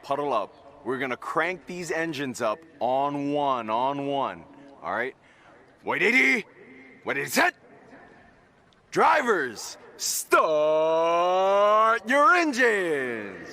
Huddle up. We're gonna crank these engines up on one. All right? Wait, 80. Wait, set. Drivers, start your engines.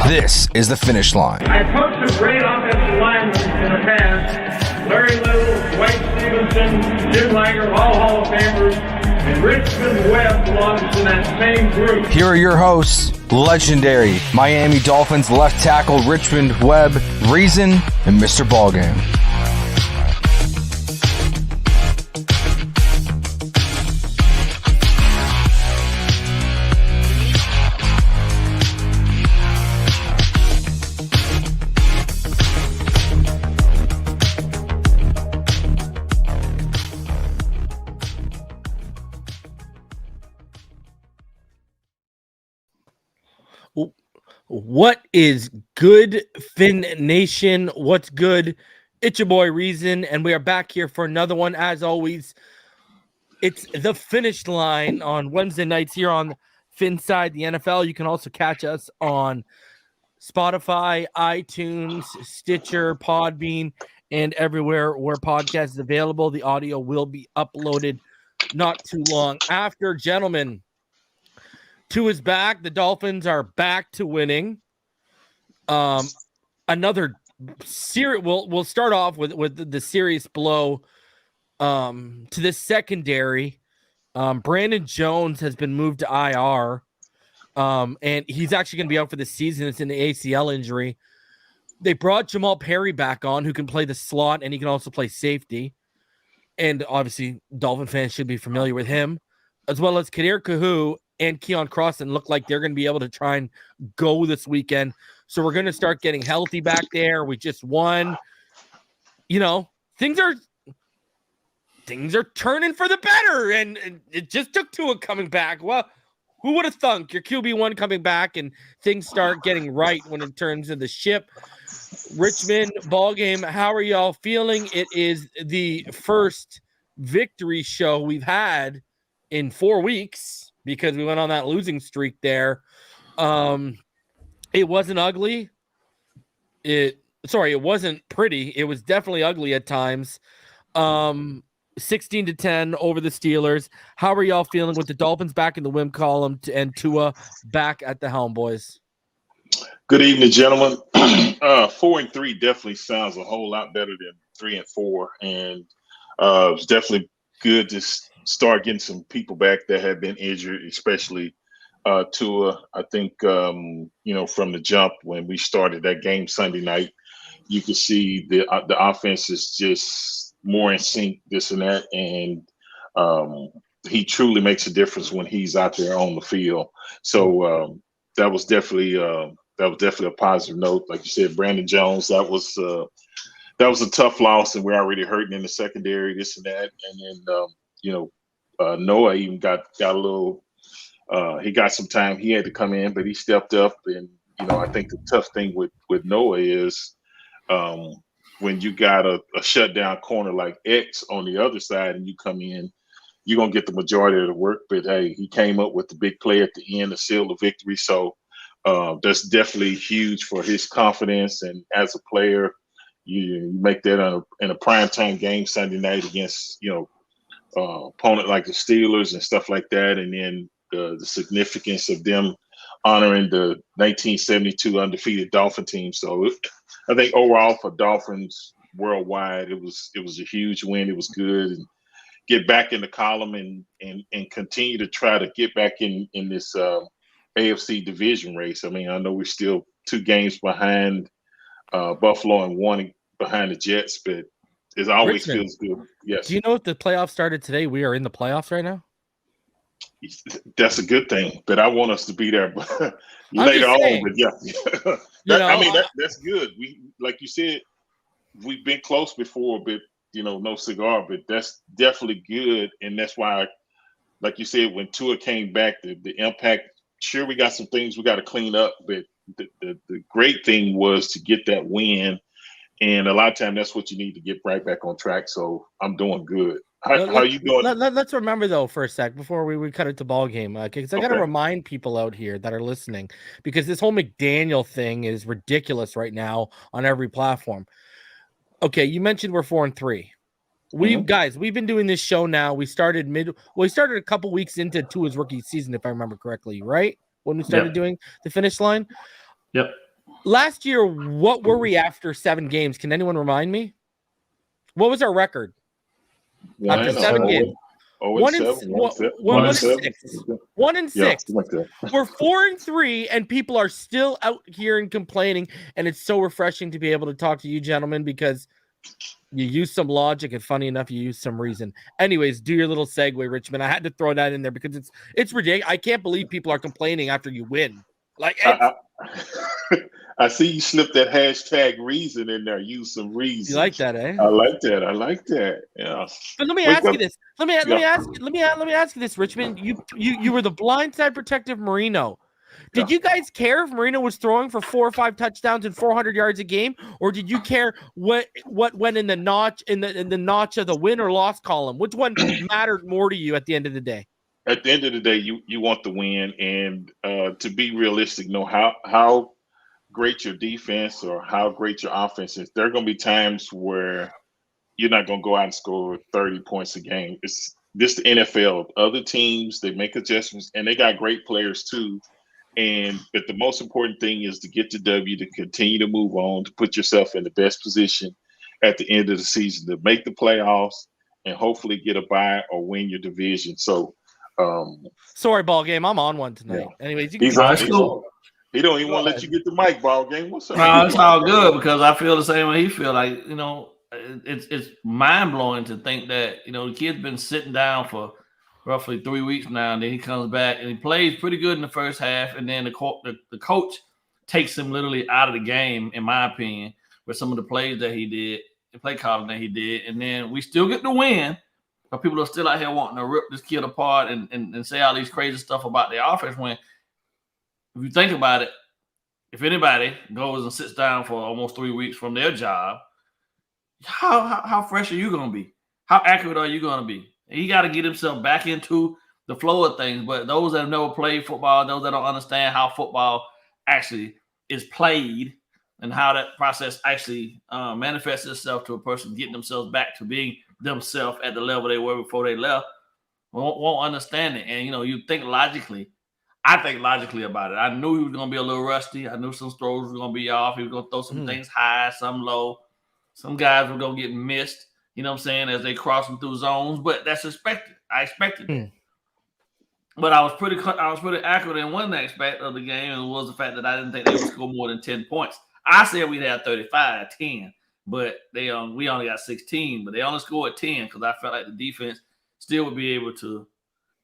This is the Finish Line. I coached some great offensive linemen in the past. Larry Little, Dwight Stevenson, Jim Langer, all Hall of Famers, and Richmond Webb belongs to that same group. Here are your hosts, legendary Miami Dolphins left tackle Richmond Webb, Reason, and Mr. BallGame. What is good, Fin Nation? What's good? It's your boy Reason, and we are back here for another one. As always, it's the Finish Line on Wednesday nights here on Finside the NFL. You can also catch us on Spotify, iTunes, Stitcher, Podbean, and everywhere where podcast is available. The audio will be uploaded not too long after. Gentlemen, Tua is back. The Dolphins are back to winning. Another serious. We'll start off with the serious blow to this secondary. Brandon Jones has been moved to IR. And he's actually going to be out for the season. It's an ACL injury. They brought Jamal Perry back on, who can play the slot, and he can also play safety. And obviously, Dolphin fans should be familiar with him, as well as Kadir Kahu and Keon Crossan look like they're going to be able to try and go this weekend. So we're going to start getting healthy back there. We just won. You know, things are turning for the better, and it just took Tua coming back. Well, who would have thunk your QB1 coming back and things start getting right when it turns to the ship? Richmond BallGame, how are y'all feeling? It is the first victory show we've had in 4 weeks because we went on that losing streak there. It wasn't ugly. It wasn't pretty. It was definitely ugly at times. 16-10 over the Steelers. How are y'all feeling with the Dolphins back in the win column and Tua back at the helm, boys? Good evening, gentlemen. 4-3 definitely sounds a whole lot better than 3-4, and it's definitely good to start getting some people back that have been injured, especially Tua. I think from the jump when we started that game Sunday night, you could see the offense is just more in sync, this and that, and he truly makes a difference when he's out there on the field. So that was definitely a positive note. Like you said, Brandon Jones, that was a tough loss, and we're already hurting in the secondary, this and that. And then Noah even got a little. He got some time. He had to come in, but he stepped up. And I think the tough thing with Noah is when you got a shutdown corner like X on the other side, and you come in, you're gonna get the majority of the work. But hey, he came up with the big play at the end to seal the victory. So that's definitely huge for his confidence. And as a player, you make that in a primetime game Sunday night against opponent like the Steelers and stuff like that. And then the significance of them honoring the 1972 undefeated Dolphin team. So I think overall for Dolphins worldwide, it was a huge win. It was good, and get back in the column and continue to try to get back in this AFC division race. I mean, I know we're still 2 games behind Buffalo and 1 behind the Jets, but it always feels good. Yes. Do you know if the playoffs started today? We are in the playoffs right now. That's a good thing, but I want us to be there later on. But yeah, that's good. We, like you said, we've been close before, but no cigar. But that's definitely good, and that's why, like you said, when Tua came back, the impact. Sure, we got some things we got to clean up, but the great thing was to get that win, and a lot of time that's what you need to get right back on track. So I'm doing good. How are you doing? Let's remember though for a sec before we cut it to BallGame, because I got to remind people out here that are listening, because this whole McDaniel thing is ridiculous right now on every platform. Okay, you mentioned we're 4-3. We've been doing this show now. We started a couple weeks into Tua's rookie season, if I remember correctly, right? When we started doing the Finish Line. Yep. Last year, what were we after 7 games? Can anyone remind me? What was our record? After 7 games. 1-6. 1-6. We're 4-3, and people are still out here and complaining. And it's so refreshing to be able to talk to you gentlemen, because you use some logic, and funny enough, you use some reason. Anyways, do your little segue, Richmond. I had to throw that in there because it's ridiculous. I can't believe people are complaining after you win. Like, I see you slipped that hashtag reason in there. Use some reason. You like that, eh? I like that. Yeah. But let me ask you this. Let me ask you this, Richmond. You were the blindside protective Marino. Did you guys care if Marino was throwing for 4 or 5 touchdowns and 400 yards a game, or did you care what went in the notch of the win or loss column? Which one mattered more to you at the end of the day? at the end of the day, you want the win, and to be realistic, know how great your defense or how great your offense is. There are going to be times where you're not going to go out and score 30 points a game. It's this the NFL. Other teams, they make adjustments, and they got great players too. But the most important thing is to get the W, to continue to move on, to put yourself in the best position at the end of the season to make the playoffs and hopefully get a bye or win your division. So, sorry, BallGame, I'm on one tonight. Yeah. Anyways, you can he's keep on. going. Cool. He don't even want to let you get the mic, BallGame. What's up? No, it's all good because I feel the same way he feel. Like, you know, it's mind blowing to think that, you know, the kid's been sitting down for roughly 3 weeks now, and then he comes back and he plays pretty good in the first half, and then the coach takes him literally out of the game, in my opinion, with some of the plays that he did, the play calling that he did, and then we still get the win, but people are still out here wanting to rip this kid apart and say all these crazy stuff about the offense when, if you think about it, if anybody goes and sits down for almost 3 weeks from their job, how fresh are you going to be? How accurate are you going to be? He got to get himself back into the flow of things. But those that have never played football, those that don't understand how football actually is played and how that process actually manifests itself to a person getting themselves back to being themselves at the level they were before they left, won't understand it. And, you know, you think logically. I think logically about it. I knew he was going to be a little rusty. I knew some throws were going to be off. He was going to throw some things high, some low. Some guys were going to get missed, you know what I'm saying, as they cross them through zones. But that's expected. I expected that. But I was pretty accurate in one aspect of the game, and it was the fact that I didn't think they would score more than 10 points. I said we'd have 35, 10, but we only got 16. But they only scored 10 because I felt like the defense still would be able to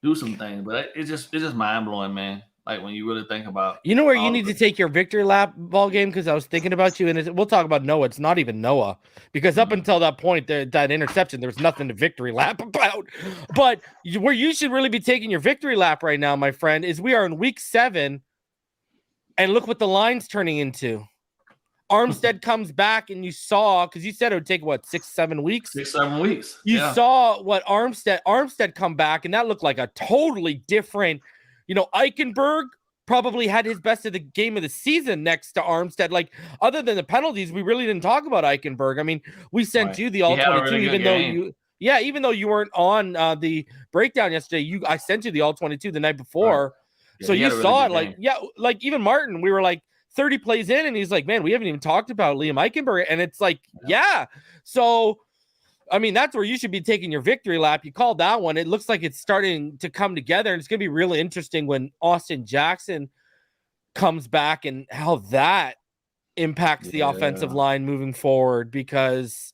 do some things. But it's just mind blowing, man. Like when you really think about, you know where you need to take your victory lap, BallGame, because I was thinking about you, and we'll talk about Noah. It's not even Noah, because up until that point, that interception, there's nothing to victory lap about. But where you should really be taking your victory lap right now, my friend, is we are in week 7, and look what the line's turning into. Armstead comes back, and you saw, because you said it would take, what, 6-7 weeks? 6-7 weeks. You saw what Armstead come back, and that looked like a totally different. You know, Eichenberg probably had his best of the game of the season next to Armstead. Like, other than the penalties, we really didn't talk about Eichenberg. I mean, we sent you the all 22, even though you weren't on the breakdown yesterday. I sent you the all 22 the night before, so you saw it. Like even Martin, we were like 30 plays in, and he's like, "Man, we haven't even talked about Liam Eichenberg," and it's like, So, I mean, that's where you should be taking your victory lap. You called that one. It looks like it's starting to come together, and it's going to be really interesting when Austin Jackson comes back and how that impacts the offensive line moving forward, because,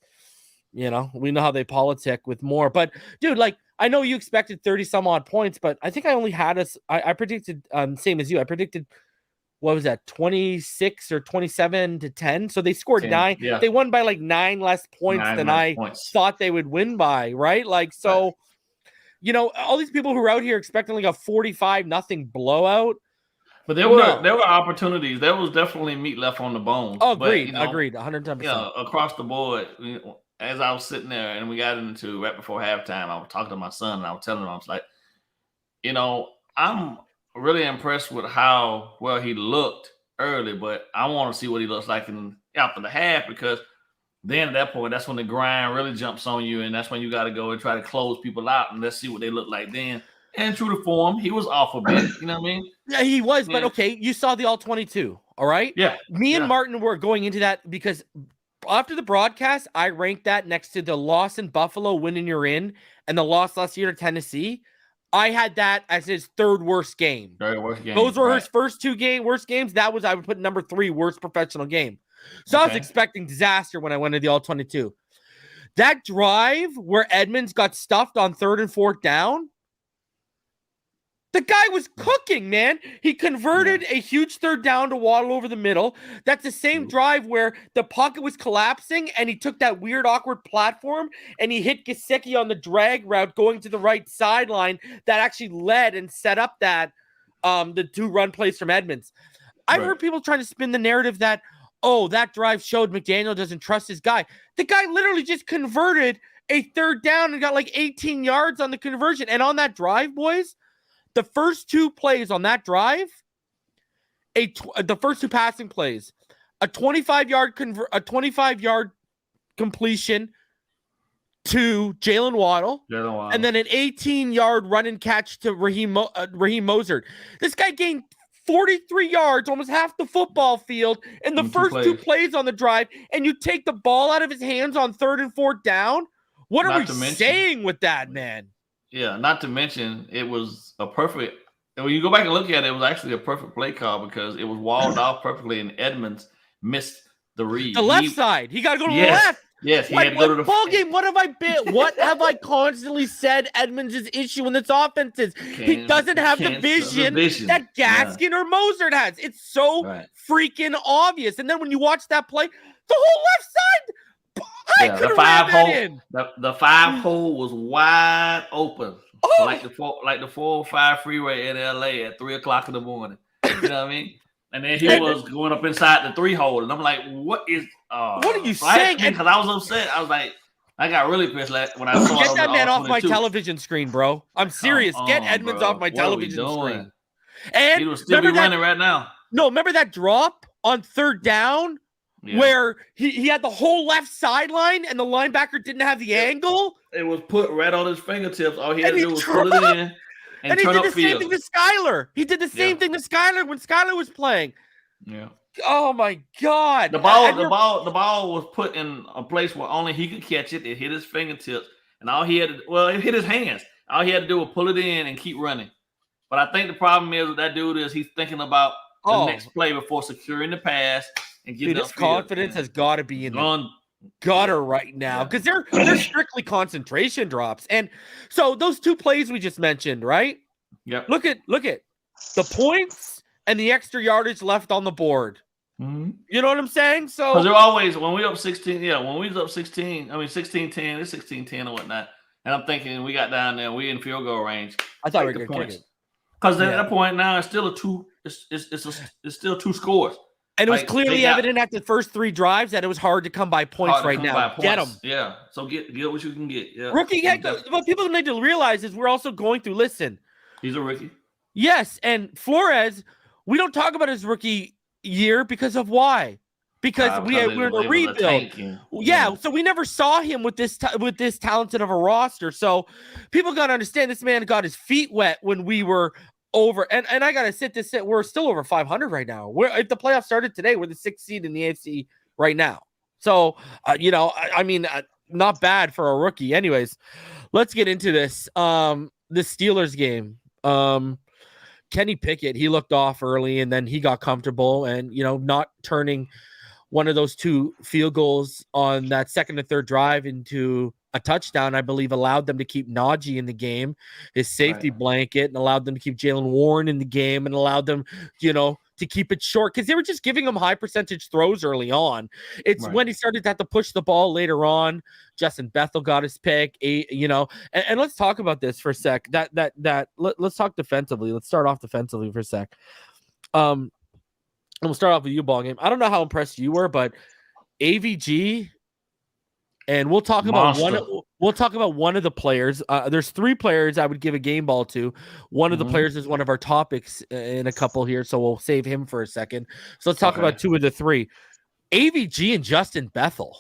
you know, we know how they politic with more. But, dude, like, I know you expected 30-some-odd points, but I think I only had us – I predicted same as you. I predicted – what was that, 26 or 27-10? So they scored 10, 9. Yeah. They won by like 9 less points than I thought they would win by, right? Like, so, you know, all these people who are out here expecting like a 45-0 blowout. But there were opportunities. There was definitely meat left on the bone. Oh, agreed, but, agreed, 110%. Yeah, across the board. As I was sitting there and we got into right before halftime, I was talking to my son and I was telling him, I was like, you know, I'm really impressed with how well he looked early, but I want to see what he looks like after the half, because then at that point, that's when the grind really jumps on you, and that's when you got to go and try to close people out, and let's see what they look like then. And true to form, he was off a bit, you know what I mean? Yeah, he was, but okay, you saw the all 22, all right? Yeah. Me and Martin were going into that because after the broadcast, I ranked that next to the loss in Buffalo, winning you're in, and the loss last year to Tennessee. I had that as his third worst game. Those were his first 2 worst games. That was, I would put number 3 worst professional game. So I was expecting disaster when I went to the all 22. That drive where Edmonds got stuffed on 3rd and 4th down, the guy was cooking, man. He converted a huge 3rd down to Waddle over the middle. That's the same drive where the pocket was collapsing and he took that weird, awkward platform and he hit Gesicki on the drag route going to the right sideline that actually led and set up that the 2 run plays from Edmonds. I've heard people trying to spin the narrative that, oh, that drive showed McDaniel doesn't trust his guy. The guy literally just converted a 3rd down and got like 18 yards on the conversion. And on that drive, boys, the first two plays on that drive, the first two passing plays, a 25-yard completion to Jalen Waddle, and then an 18-yard run and catch to Raheem Mostert. This guy gained 43 yards, almost half the football field in the first two plays on the drive, and you take the ball out of his hands on 3rd and 4th down? What are we saying with that, man? Yeah, not to mention it was a perfect – when you go back and look at it, it was actually a perfect play call because it was walled off perfectly, and Edmonds missed the read. The left side. He got to go to the left. Yes, he had to go to the ball game. What have I constantly said Edmonds' issue in this offense is? He doesn't have the vision that Gaskin or Mostert has. It's so freaking obvious. And then when you watch that play, the whole left side, the 5-hole was wide open. Like the 405 freeway in LA at 3:00 in the morning. You know what I mean? And then he was going up inside the 3-hole, and I'm like, "What are you saying?" Because I was upset. I was like, I got really pissed when I saw. Get that man off my television screen, bro. I'm serious. Get Edmonds off my television screen. And he will still be running right now. No, remember that drop on 3rd down where he had the whole left sideline and the linebacker didn't have the angle? It was put right on his fingertips. All he had to do was put it in. And he did the same thing to Skyler. He did the same thing to Skyler when Skyler was playing. Yeah. Oh my God. The ball was put in a place where only he could catch it. It hit his fingertips, and it hit his hands. All he had to do was pull it in and keep running. But I think the problem is with that dude is he's thinking about the next play before securing the pass and getting his confidence has got to be in the gutter right now because they're strictly concentration drops. And so those two plays we just mentioned, right? Yeah. Look at the points and the extra yardage left on the board. Mm-hmm. You know what I'm saying? So because they're always when we up 16, when we was up 16, 16-10, it's 16-10 and whatnot. And I'm thinking we got down there, we in field goal range. I thought we were going to kick it. Because at that point now it's still it's still 2 scores. And it was clearly evident after the first 3 drives that it was hard to come by points right now. Get them. Yeah. So get what you can get. Yeah. Rookie head coach. What people need to realize is we're also going through. Listen, he's a rookie. Yes, and Flores, we don't talk about his rookie year because of why? Because we're in a rebuild. So we never saw him with this talented of a roster. So people got to understand this man got his feet wet when we were over, and I gotta we're still over 500 right now. If the playoffs started today, we're the 6th seed in the AFC right now. So not bad for a rookie. Anyways, let's get into this. The Steelers game. Kenny Pickett, he looked off early and then he got comfortable and not turning one of those 2 field goals on that 2nd and 3rd drive into a touchdown, I believe, allowed them to keep Najee in the game, his safety blanket, and allowed them to keep Jalen Warren in the game and allowed them, to keep it short because they were just giving him high percentage throws early on. It's when he started to have to push the ball later on. Justin Bethel got his pick, and let's talk about this for a sec. Let's talk defensively. Let's start off defensively for a sec. And we'll start off with you, BallGame. I don't know how impressed you were, but AVG. And we'll talk about one of the players. There's 3 players I would give a game ball to. One of the players is one of our topics in a couple here, so we'll save him for a second. So let's talk about 2 of the 3. AVG and Justin Bethel.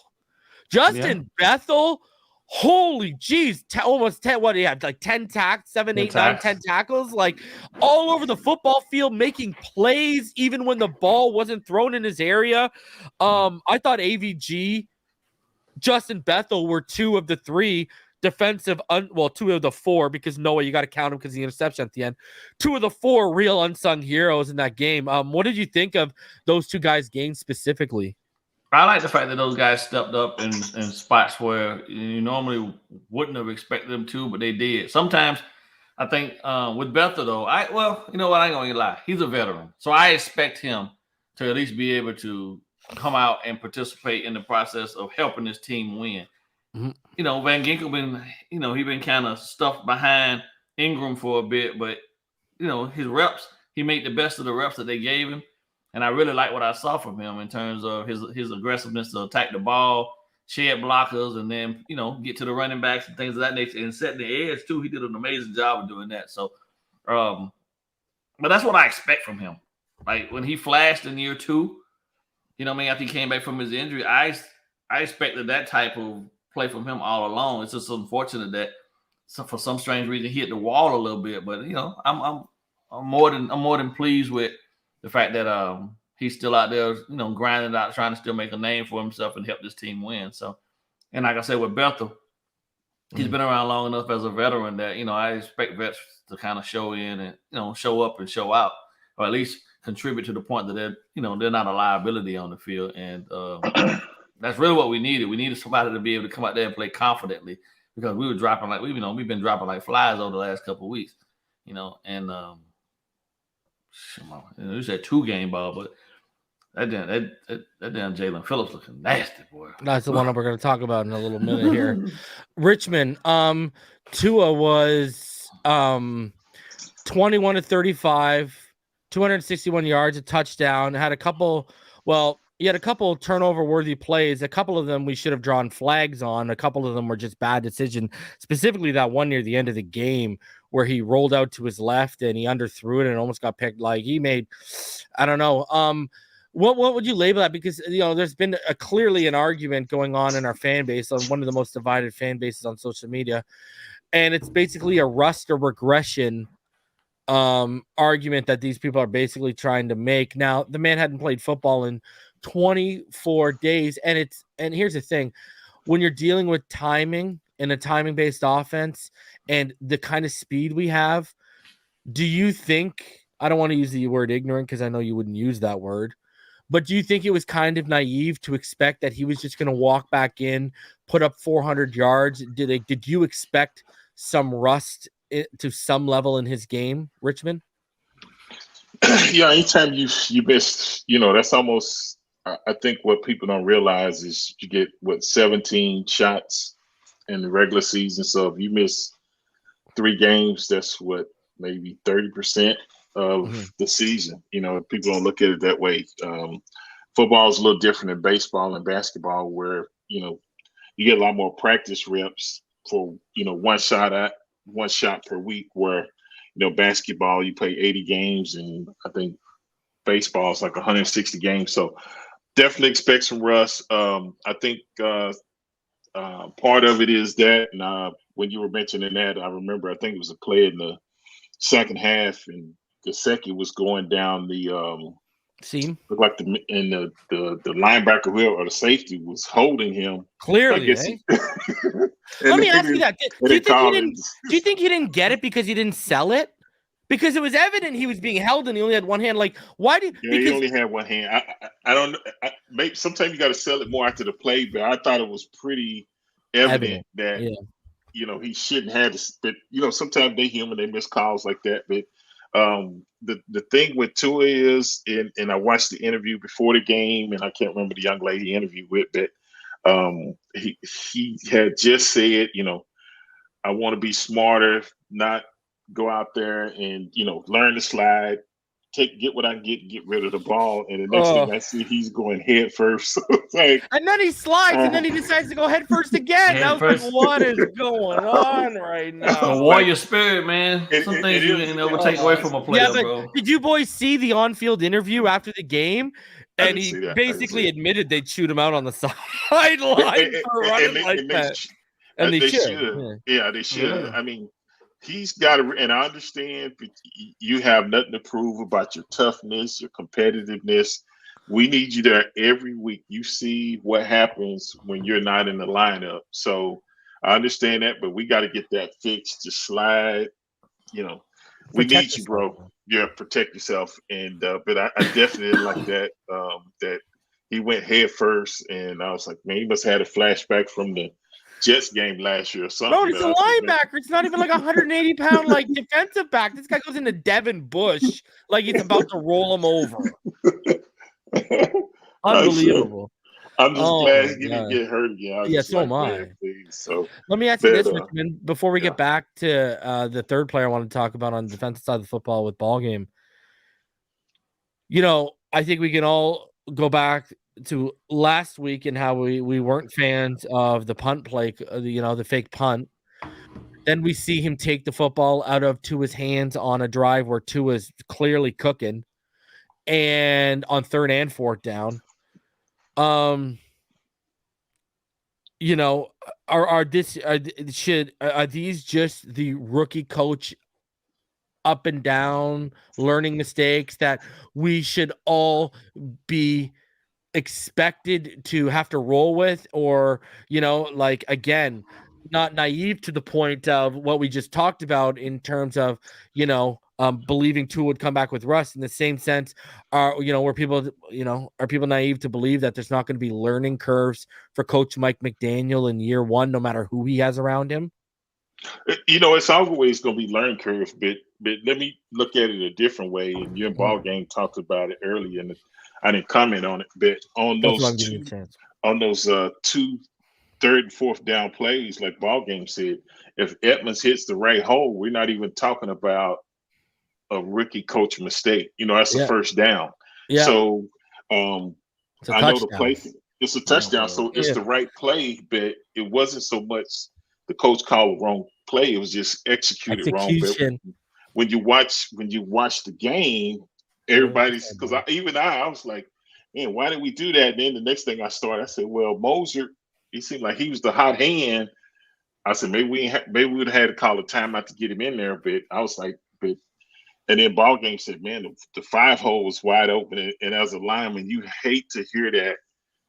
Bethel, holy geez, almost 10. What do you have? Like 10 tackles, 7, 8, 9, 10 tackles, like all over the football field, making plays even when the ball wasn't thrown in his area. I thought AVG, Justin Bethel were 2 of the 3 defensive, 2 of the 4 because Noah, you got to count him because the interception at the end. 2 of the 4 real unsung heroes in that game. What did you think of those 2 guys' games specifically? I like the fact that those guys stepped up in spots where you normally wouldn't have expected them to, but they did. Sometimes I think with Bethel though, I ain't gonna lie, he's a veteran, so I expect him to at least be able to come out and participate in the process of helping his team win. Mm-hmm. Van Ginkel been kind of stuffed behind Ingram for a bit, but his reps, he made the best of the reps that they gave him. And I really like what I saw from him in terms of his aggressiveness to attack the ball, shed blockers, and then, get to the running backs and things of that nature and setting the edge too. He did an amazing job of doing that. So But that's what I expect from him. Like when he flashed in year 2, you know what I mean, after he came back from his injury, I expected that type of play from him all along. It's just unfortunate that for some strange reason he hit the wall a little bit. But you know, I'm more than pleased with the fact that he's still out there, you know, grinding out, trying to still make a name for himself and help this team win. So, and like I said with Bethel, he's been around long enough as a veteran that, you know, I expect vets to kind of show in and, you know, show up and show out, or at least contribute to the point that they're not a liability on the field. And that's really what we needed. We needed somebody to be able to come out there and play confidently, because we were dropping like, we've been dropping like flies over the last couple of weeks, you know, and you said 2-game ball, but that damn Jaelan Phillips looking nasty, boy. That's the one we're going to talk about in a little minute here. Richmond, Tua was 21 to 35, 261 yards, a touchdown. Had a couple, he had a couple turnover-worthy plays. A couple of them we should have drawn flags on. A couple of them were just bad decisions, specifically that one near the end of the game where he rolled out to his left and he underthrew it and almost got picked. Like he made, I don't know. What would you label that? Because, you know, there's been clearly an argument going on in our fan base, on one of the most divided fan bases on social media. And it's basically a rust or regression argument that these people are basically trying to make. Now, the man hadn't played football in 24 days. And here's the thing, when you're dealing with timing in a timing-based offense and the kind of speed we have, do you think, I don't want to use the word ignorant because I know you wouldn't use that word, but do you think it was kind of naive to expect that he was just going to walk back in, put up 400 yards? Did you expect some rust to some level in his game, Richmond? Yeah, anytime you miss, you know, that's almost, I think what people don't realize is you get, 17 shots in the regular season. So if you miss 3 games, that's maybe 30% of the season. You know, people don't look at it that way. Football is a little different than baseball and basketball, where, you know, you get a lot more practice reps for, you know, one shot per week, where, you know, basketball, you play 80 games, and I think baseball is like 160 games. So definitely expect some rust. I think part of it is that, and when you were mentioning that, I remember, I think it was a play in the second half, and Gesicki was going down the seam. Looked like the linebacker or the safety was holding him. Clearly, let me ask you that. Do you think he didn't get it because he didn't sell it? Because it was evident he was being held and he only had one hand. Like, why did he only had one hand? I don't know. Maybe sometimes you got to sell it more after the play, but I thought it was pretty evident that you know, he shouldn't have this. But you know, sometimes they human, they miss calls like that. But the thing with Tua is, and I watched the interview before the game, and I can't remember the young lady he interviewed with, but he had just said, you know, I want to be smarter, not go out there and, you know, learn to slide, get what I get rid of the ball. And the next thing I see, he's going head first. Like, and then he slides, and then he decides to go head first again. I was like, what is going on right now? Warrior spirit, man. Some things you can never take away from a player, bro. Did you boys see the on-field interview after the game? And he basically admitted they'd shoot him out on the sideline for running like that. And they should. Yeah, they should. Yeah. I mean, he's got to, and I understand you have nothing to prove about your toughness, your competitiveness. We need you there every week. You see what happens when you're not in the lineup. So I understand that, but we got to get that fixed. Just slide, you know. We need you, bro. Yeah, protect yourself. And but I definitely didn't like that. That he went head first, and I was like, man, he must have had a flashback from the Jets game last year or something. Bro, it's a linebacker. It's not even like 180-pound like defensive back. This guy goes into Devin Bush like he's about to roll him over. Unbelievable. I'm just glad he didn't get hurt again. So am I. So let me ask you this, Richmond, before we get back to the third player I want to talk about on the defensive side of the football with BallGame. You know, I think we can all go back to last week and how we weren't fans of the punt play, you know, the fake punt. Then we see him take the football out of Tua's hands on a drive where Tua's clearly cooking, and on 3rd and 4th down. You know, are these just the rookie coach up and down learning mistakes that we should all be expected to have to roll with? Or, you know, like, again, not naive to the point of what we just talked about in terms of, you know, believing Tua would come back with rust. In the same sense, are people naive to believe that there's not going to be learning curves for Coach Mike McDaniel in year 1, no matter who he has around him? You know, it's always going to be learning curves, but let me look at it a different way. And you and BallGame talked about it earlier, and I didn't comment on it, but on those 2 3rd and 4th down plays, like BallGame said, if Edmonds hits the right hole, we're not even talking about a rookie coach mistake. You know, that's the first down. Yeah. So I know the play. It's a touchdown, so it's the right play, but it wasn't so much the coach called the wrong play. It was just executed wrong. But when you watch the game, everybody's, because I was like, man, why did we do that? And then the next thing I said, well, Moser, he seemed like he was the hot hand. I said, maybe we would have had to call a timeout to get him in there. But I was like, and then BallGame said, man, the 5 hole was wide open. And as a lineman, you hate to hear that,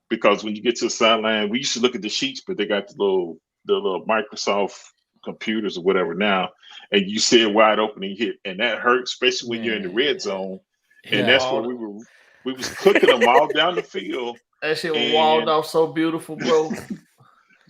because when you get to the sideline, we used to look at the sheets, but they got the little Microsoft computers or whatever now, and you see it wide open and hit, and that hurts, especially when you're in the red zone. And that's where we was cooking them all down the field. That shit was walled off so beautiful, bro.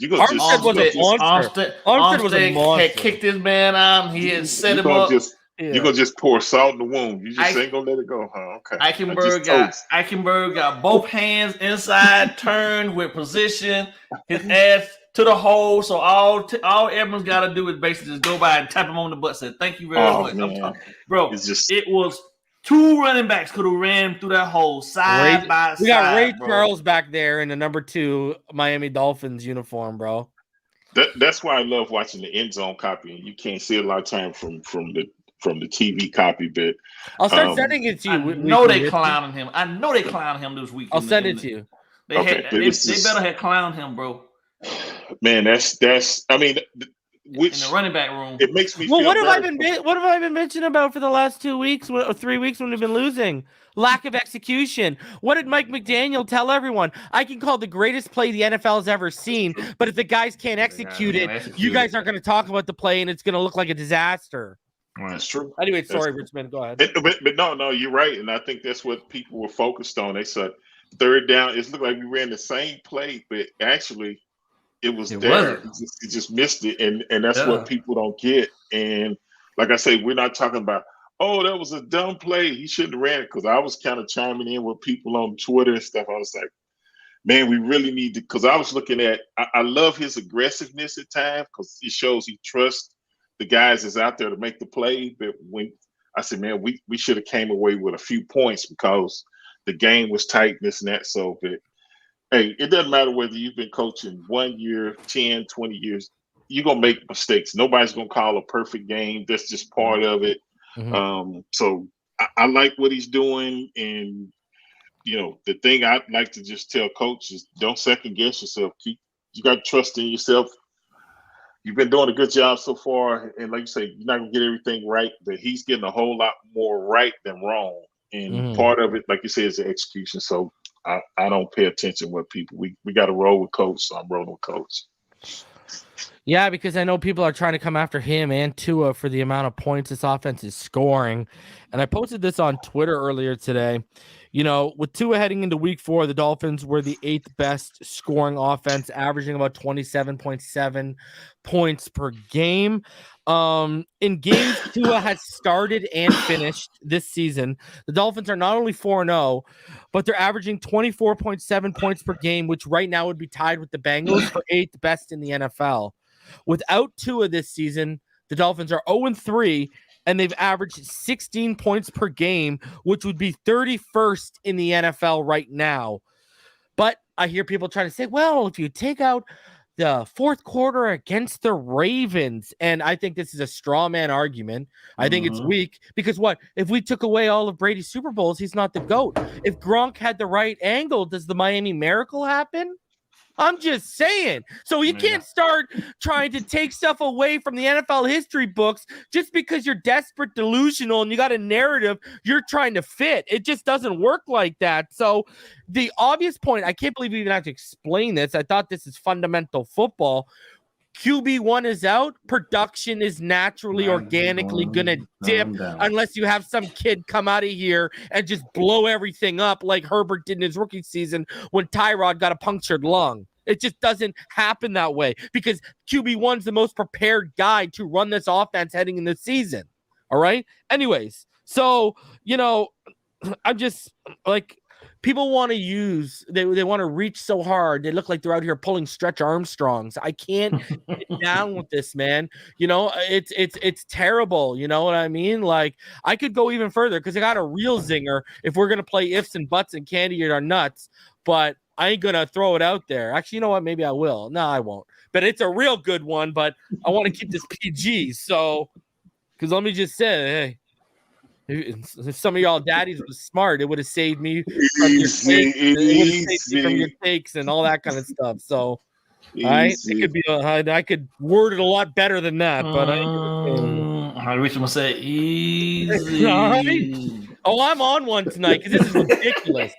Armstead was a monster. Armstead had kicked his man out, and he had set him up. You're gonna just pour salt in the wound. You just ain't gonna let it go, huh? Okay. Eichenberg got both hands inside, turned with position, his ass to the hole. So all Edmonds got to do is basically just go by and tap him on the butt. Said, "Thank you very much." Bro, it was 2 running backs could have ran through that hole side by side. We got Ray Charles back there in the number 2 Miami Dolphins uniform, bro. That's why I love watching the end zone copy. You can't see a lot of time from the TV copy, but I'll start sending it to you. I know they clowning him. I know they clowned him this week. I'll send it to you. They better have clowned him, bro. Man, that's. I mean, which in the running back room, it makes me. Well, what have I been mentioning about for the last 2 weeks or 3 weeks when we've been losing? Lack of execution. What did Mike McDaniel tell everyone? I can call the greatest play the NFL has ever seen, but if the guys can't execute it, you guys aren't going to talk about the play, and it's going to look like a disaster. That's true. Anyway, sorry, Richmond. Go ahead. But no, you're right, and I think that's what people were focused on. They said 3rd down. It looked like we ran the same play, but actually, it was there. It just missed it, and that's what people don't get. And like I say, we're not talking about, oh, that was a dumb play, he shouldn't have ran it. Because I was kind of chiming in with people on Twitter and stuff. I was like, man, we really need to. Because I was looking at, I love his aggressiveness at times, because it shows he trusts the guys that's out there to make the play. But when I said, man, we should have came away with a few points because the game was tight, this and that. So, but hey, it doesn't matter whether you've been coaching 1 year, 10, 20 years, you're going to make mistakes. Nobody's going to call a perfect game. That's just part of it. Mm-hmm. So I like what he's doing. And, you know, the thing I'd like to just tell coaches is don't second guess yourself. You got to trust in yourself. You've been doing a good job so far. And like you say, you're not going to get everything right, but he's getting a whole lot more right than wrong. And part of it, like you said, is the execution. So I don't pay attention what people, we got to roll with coach. So I'm rolling with coach. Yeah, because I know people are trying to come after him and Tua for the amount of points this offense is scoring. And I posted this on Twitter earlier today. You know, with Tua heading into week 4, the Dolphins were the 8th best scoring offense, averaging about 27.7 points per game. In games Tua has started and finished this season, the Dolphins are not only 4-0, but they're averaging 24.7 points per game, which right now would be tied with the Bengals for 8th best in the NFL. Without Tua this season, the Dolphins are 0-3, and they've averaged 16 points per game, which would be 31st in the NFL right now. But I hear people trying to say, well, if you take out the fourth quarter against the Ravens. And I think this is a straw man argument. I think it's weak because what? If we took away all of Brady's Super Bowls, he's not the GOAT. If Gronk had the right angle, does the Miami Miracle happen? I'm just saying. So you can't start trying to take stuff away from the NFL history books just because you're desperate, delusional, and you got a narrative you're trying to fit. It just doesn't work like that. So the obvious point, I can't believe you even have to explain this. I thought this is fundamental football. QB1 is out. Production is naturally, organically going to dip unless you have some kid come out of here and just blow everything up like Herbert did in his rookie season when Tyrod got a punctured lung. It just doesn't happen that way because QB1's the most prepared guy to run this offense heading in the season. All right? Anyways, so, I'm just like... People want to use, they want to reach so hard. They look like they're out here pulling Stretch Armstrongs. I can't get down with this, man. It's terrible. You know what I mean? Like, I could go even further because I got a real zinger if we're going to play ifs and buts and candy or nuts, but I ain't going to throw it out there. Actually, you know what? Maybe I will. No, I won't. But it's a real good one, but I want to keep this PG. So, because let me just say, hey, if some of y'all daddies was smart, it would have saved me from your takes. It would have saved me from your takes and all that kind of stuff. So, I could word it a lot better than that, but I wish I say easy. Oh, I'm on one tonight because this is ridiculous.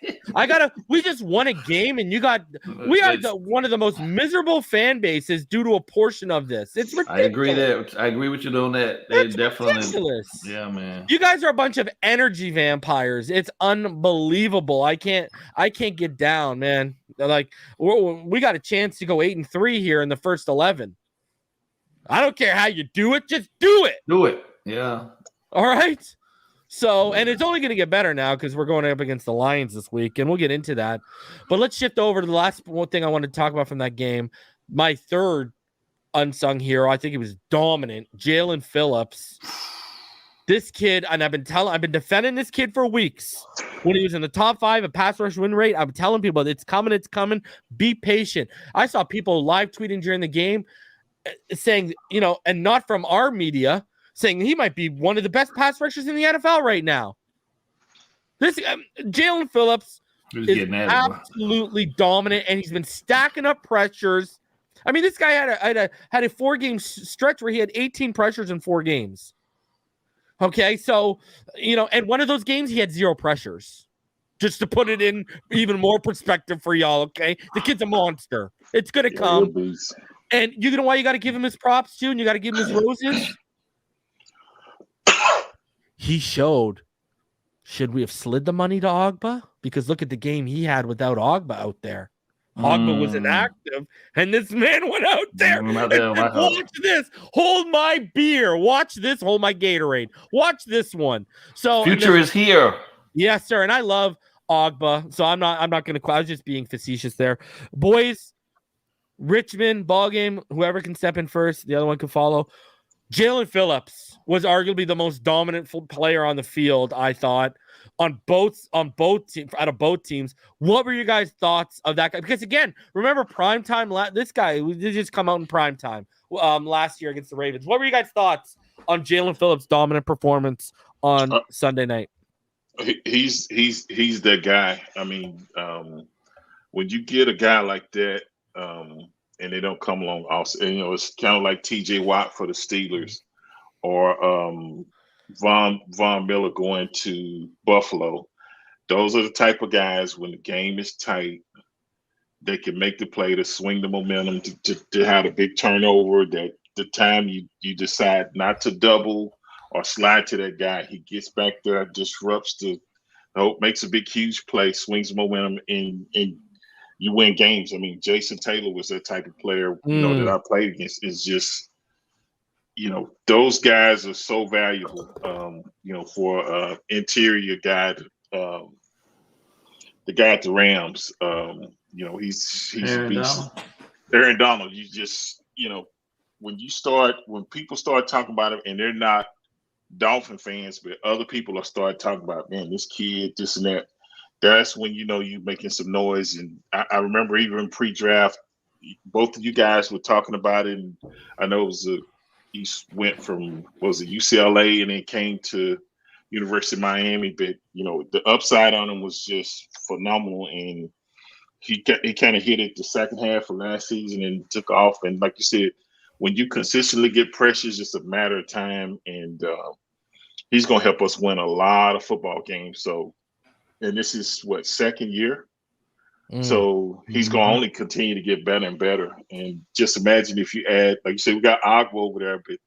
We just won a game, and we are one of the most miserable fan bases due to a portion of this. It's ridiculous. I agree with you on that. It's ridiculous. Yeah, man. You guys are a bunch of energy vampires. It's unbelievable. I can't get down, man. Like we got a chance to go 8-3 here in the first 11. I don't care how you do it, just do it. Do it. Yeah. All right. So, and it's only going to get better now because we're going up against the Lions this week, and we'll get into that. But let's shift over to the last one thing I wanted to talk about from that game. My third unsung hero, I think he was dominant, Jaelan Phillips. This kid, and I've been defending this kid for weeks. When he was in the top 5 of pass rush win rate, I'm telling people it's coming. Be patient. I saw people live tweeting during the game saying, and not from our media, saying he might be one of the best pass rushers in the NFL right now. This Jaelan Phillips is absolutely dominant, and he's been stacking up pressures. I mean, this guy had a 4-game stretch where he had 18 pressures in 4 games. Okay, so and one of those games he had 0 pressures. Just to put it in even more perspective for y'all. Okay, the kid's a monster. It's gonna come, and you know why you got to give him his props too, and you got to give him his roses. He showed. Should we have slid the money to Ogba? Because look at the game he had without Ogba out there. Ogba was inactive, and this man went out there. Watch this. Hold my beer. Watch this. Hold my Gatorade. Watch this one. So future is here. Yes, sir. And I love Ogba, so I'm not going to. I was just being facetious there, boys. Richmond BallGame. Whoever can step in first, the other one can follow. Jaelan Phillips was arguably the most dominant player on the field, I thought, on both teams, out of both teams. What were your guys' thoughts of that guy? Because again, remember primetime. This guy did just come out in primetime last year against the Ravens. What were your guys' thoughts on Jaelan Phillips' dominant performance on Sunday night? He's that guy. I mean, when you get a guy like that. And they don't come along also. And, it's kind of like TJ Watt for the Steelers or Von Miller going to Buffalo. Those are the type of guys when the game is tight, they can make the play to swing the momentum to have a big turnover that the time you decide not to double or slide to that guy, he gets back there, disrupts makes a big, huge play, swings momentum and you win games. I mean, Jason Taylor was that type of player, that I played against. Is just, those guys are so valuable, for interior guy, the guy at the Rams, he's a beast. Aaron Donald, you just, when people start talking about him and they're not Dolphin fans, but other people are start talking about, man, this kid, this and that. That's when you're making some noise. And I remember even pre-draft, both of you guys were talking about it, and I know it was he went from UCLA and then came to University of Miami, but the upside on him was just phenomenal, and he kind of hit it the second half of last season and took off. And like you said, when you consistently get pressure, it's just a matter of time, and he's going to help us win a lot of football games. So, and this is second year. So he's going to only continue to get better and better. And just imagine if you add, like you said, we got Agbo over there, but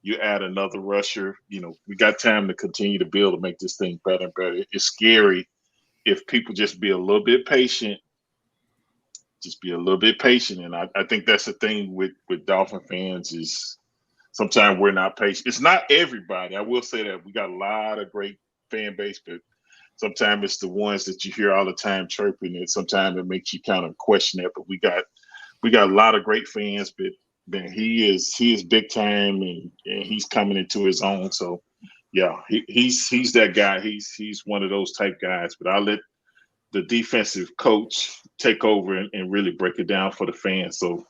you add another rusher. We got time to continue to build to make this thing better and better. It's scary if people just be a little bit patient. Just be a little bit patient. And I think that's the thing with Dolphin fans is sometimes we're not patient. It's not everybody. I will say that we got a lot of great fan base, but sometimes it's the ones that you hear all the time chirping, and sometimes it makes you kind of question that. But we got a lot of great fans, but man, he is big time, and he's coming into his own. So yeah, he's that guy. He's one of those type guys. But I'll let the defensive coach take over and really break it down for the fans. So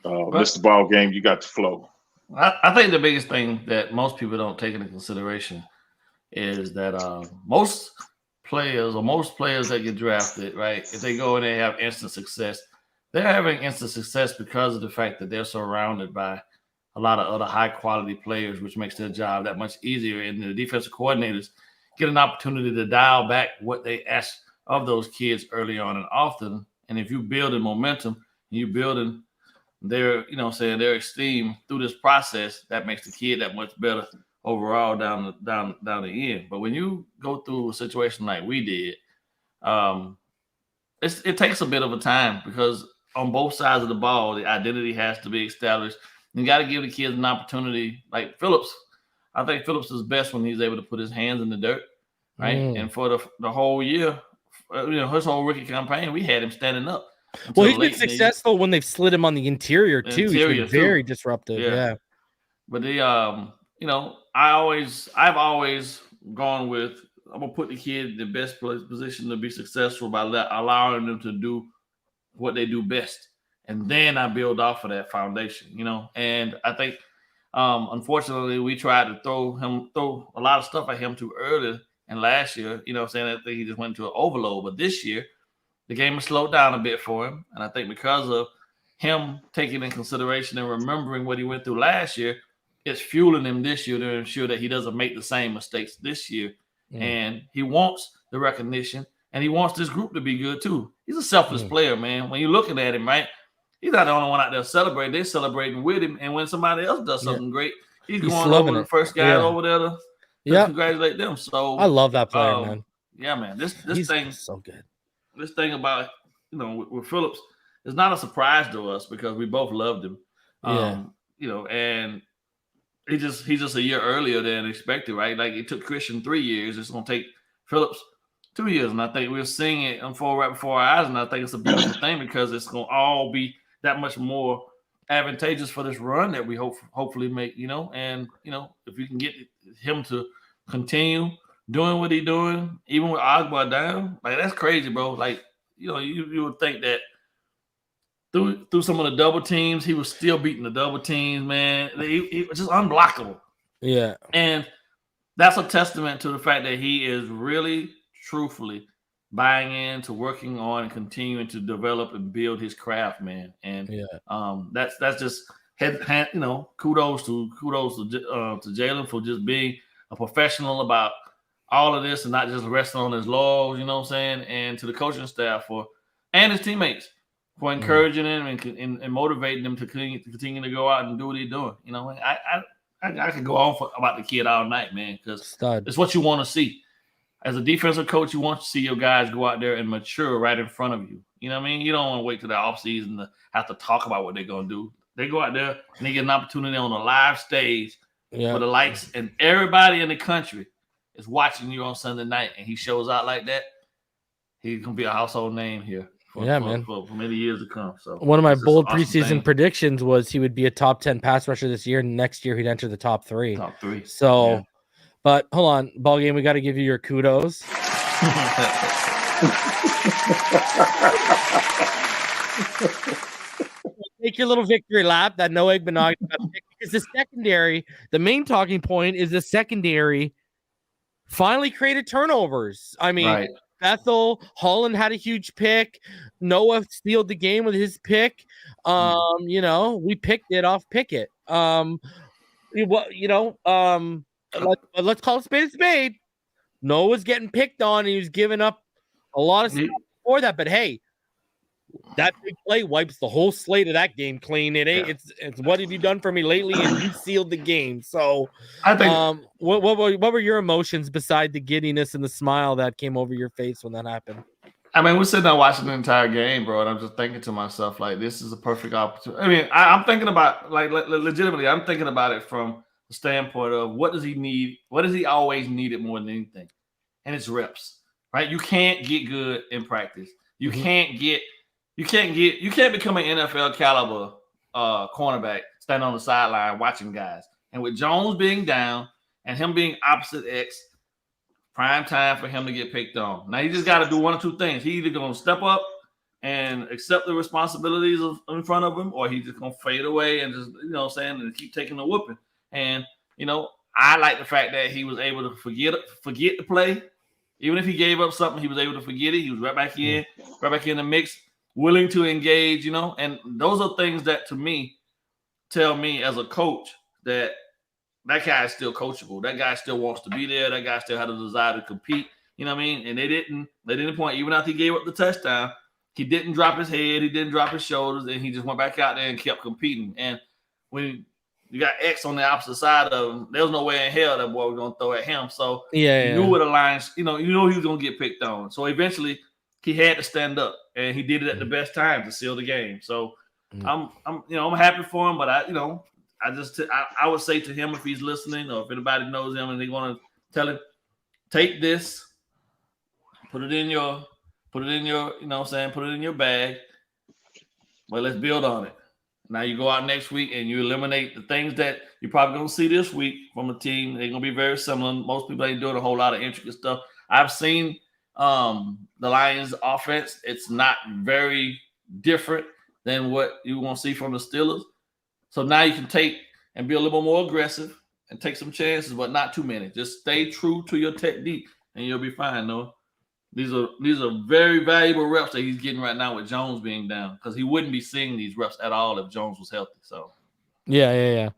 Mr. BallGame, you got the flow. I think the biggest thing that most people don't take into consideration is that most players that get drafted, right, if they go and they have instant success, they're having instant success because of the fact that they're surrounded by a lot of other high-quality players, which makes their job that much easier. And the defensive coordinators get an opportunity to dial back what they ask of those kids early on and often. And if you build in momentum, and you building their, their esteem through this process, that makes the kid that much better overall down the end. But when you go through a situation like we did, it takes a bit of a time because on both sides of the ball, the identity has to be established. You got to give the kids an opportunity. Like Phillips, I think Phillips is best when he's able to put his hands in the dirt, right? And for the whole year, his whole rookie campaign, we had him standing up. Well, he's been successful when they've slid him on the interior too. He's been very disruptive. Yeah. But I've always gone with, I'm gonna put the kid in the best position to be successful by allowing them to do what they do best, and then I build off of that foundation. And I think, unfortunately, we tried to throw a lot of stuff at him too early. And last year, I think he just went into an overload. But this year, the game has slowed down a bit for him. And I think because of him taking in consideration and remembering what he went through last year, it's fueling him this year to ensure that he doesn't make the same mistakes this year. And he wants the recognition, and he wants this group to be good too. He's a selfless player, man. When you're looking at him, right, he's not the only one out there celebrating. They're celebrating with him. And when somebody else does something great, he's going over the first guy over there to congratulate them. So I love that player, man. Yeah, man. This thing so good. This thing about with Phillips is not a surprise to us because we both loved him. And he's just a year earlier than expected, right? Like it took Christian 3 years. It's gonna take Phillips 2 years. And I think we're seeing it unfold right before our eyes. And I think it's a beautiful thing because it's gonna all be that much more advantageous for this run that we hopefully make, and if we can get him to continue doing what he's doing, even with Agbo down, like that's crazy, bro. Like, you would think that through some of the double teams, he was still beating the double teams, man. He was just unblockable. Yeah. And that's a testament to the fact that he is really, truthfully buying into working on and continuing to develop and build his craft, man. And that's just kudos to Jaelan for just being a professional about all of this and not just resting on his laurels, you know what I'm saying? And to the coaching staff and his teammates for encouraging him and motivating them to continue to go out and do what he's doing. I could go on about the kid all night, man, because it's what you want to see. As a defensive coach, you want to see your guys go out there and mature right in front of you. You know what I mean? You don't want to wait till the offseason to have to talk about what they're going to do. They go out there and they get an opportunity on a live stage with the lights, and everybody in the country is watching you on Sunday night, and he shows out like that. He's going to be a household name here for many years to come. So one of my bold preseason predictions was he would be a top 10 pass rusher this year, and next year he'd enter the top three. So but hold on, BallGame, we got to give you your kudos. take your little victory lap that no Igbinoghene got picked, because the secondary, the main talking point is the secondary finally created turnovers. I mean, Right. Bethel, Holland had a huge pick. Noah sealed the game with his pick. We picked it off Pickett. Let's call it a spade. Noah's getting picked on, and he was giving up a lot of stuff before that. But hey, that big play wipes the whole slate of that game clean. It ain't. It's what have you done for me lately? And you sealed the game. So, I think. what were your emotions beside the giddiness and the smile that came over your face when that happened? I mean, we're sitting there watching the entire game, bro, and I'm just thinking to myself, like, this is a perfect opportunity. I mean, I'm thinking about, like, legitimately, I'm thinking about it from the standpoint of what does he need? What does he always need it more than anything? And it's reps, right? You can't get good in practice. You can't become an NFL caliber cornerback standing on the sideline watching guys. And with Jones being down and him being opposite X, prime time for him to get picked on. Now, he just got to do one or two things. He either going to step up and accept the responsibilities in front of him, or he's just going to fade away and just, and keep taking the whooping. And, I like the fact that he was able to forget the play. Even if he gave up something, he was able to forget it. He was right back in the mix, willing to engage, And those are things that, to me, tell me as a coach that guy is still coachable. That guy still wants to be there. That guy still had a desire to compete. You know what I mean? And they didn't point, even after he gave up the touchdown, he didn't drop his head, he didn't drop his shoulders, and he just went back out there and kept competing. And when you got X on the opposite side of him, there was no way in hell that boy was going to throw at him. So you knew where the lines, you knew he was going to get picked on. So eventually he had to stand up, and he did it at the best time to seal the game. So I'm happy for him, but I would say to him, if he's listening or if anybody knows him and they want to tell him, take this, put it in your, put it in your bag. Well, let's build on it. Now you go out next week and you eliminate the things that you're probably going to see this week from a team. They're going to be very similar. Most people ain't doing a whole lot of intricate stuff. I've seen the Lions offense. It's not very different than what you want to see from the Steelers. So now you can take and be a little more aggressive and take some chances, but not too many. Just stay true to your technique and you'll be fine, Noah. These are very valuable reps that he's getting right now with Jones being down, because he wouldn't be seeing these reps at all if Jones was healthy. So, yeah.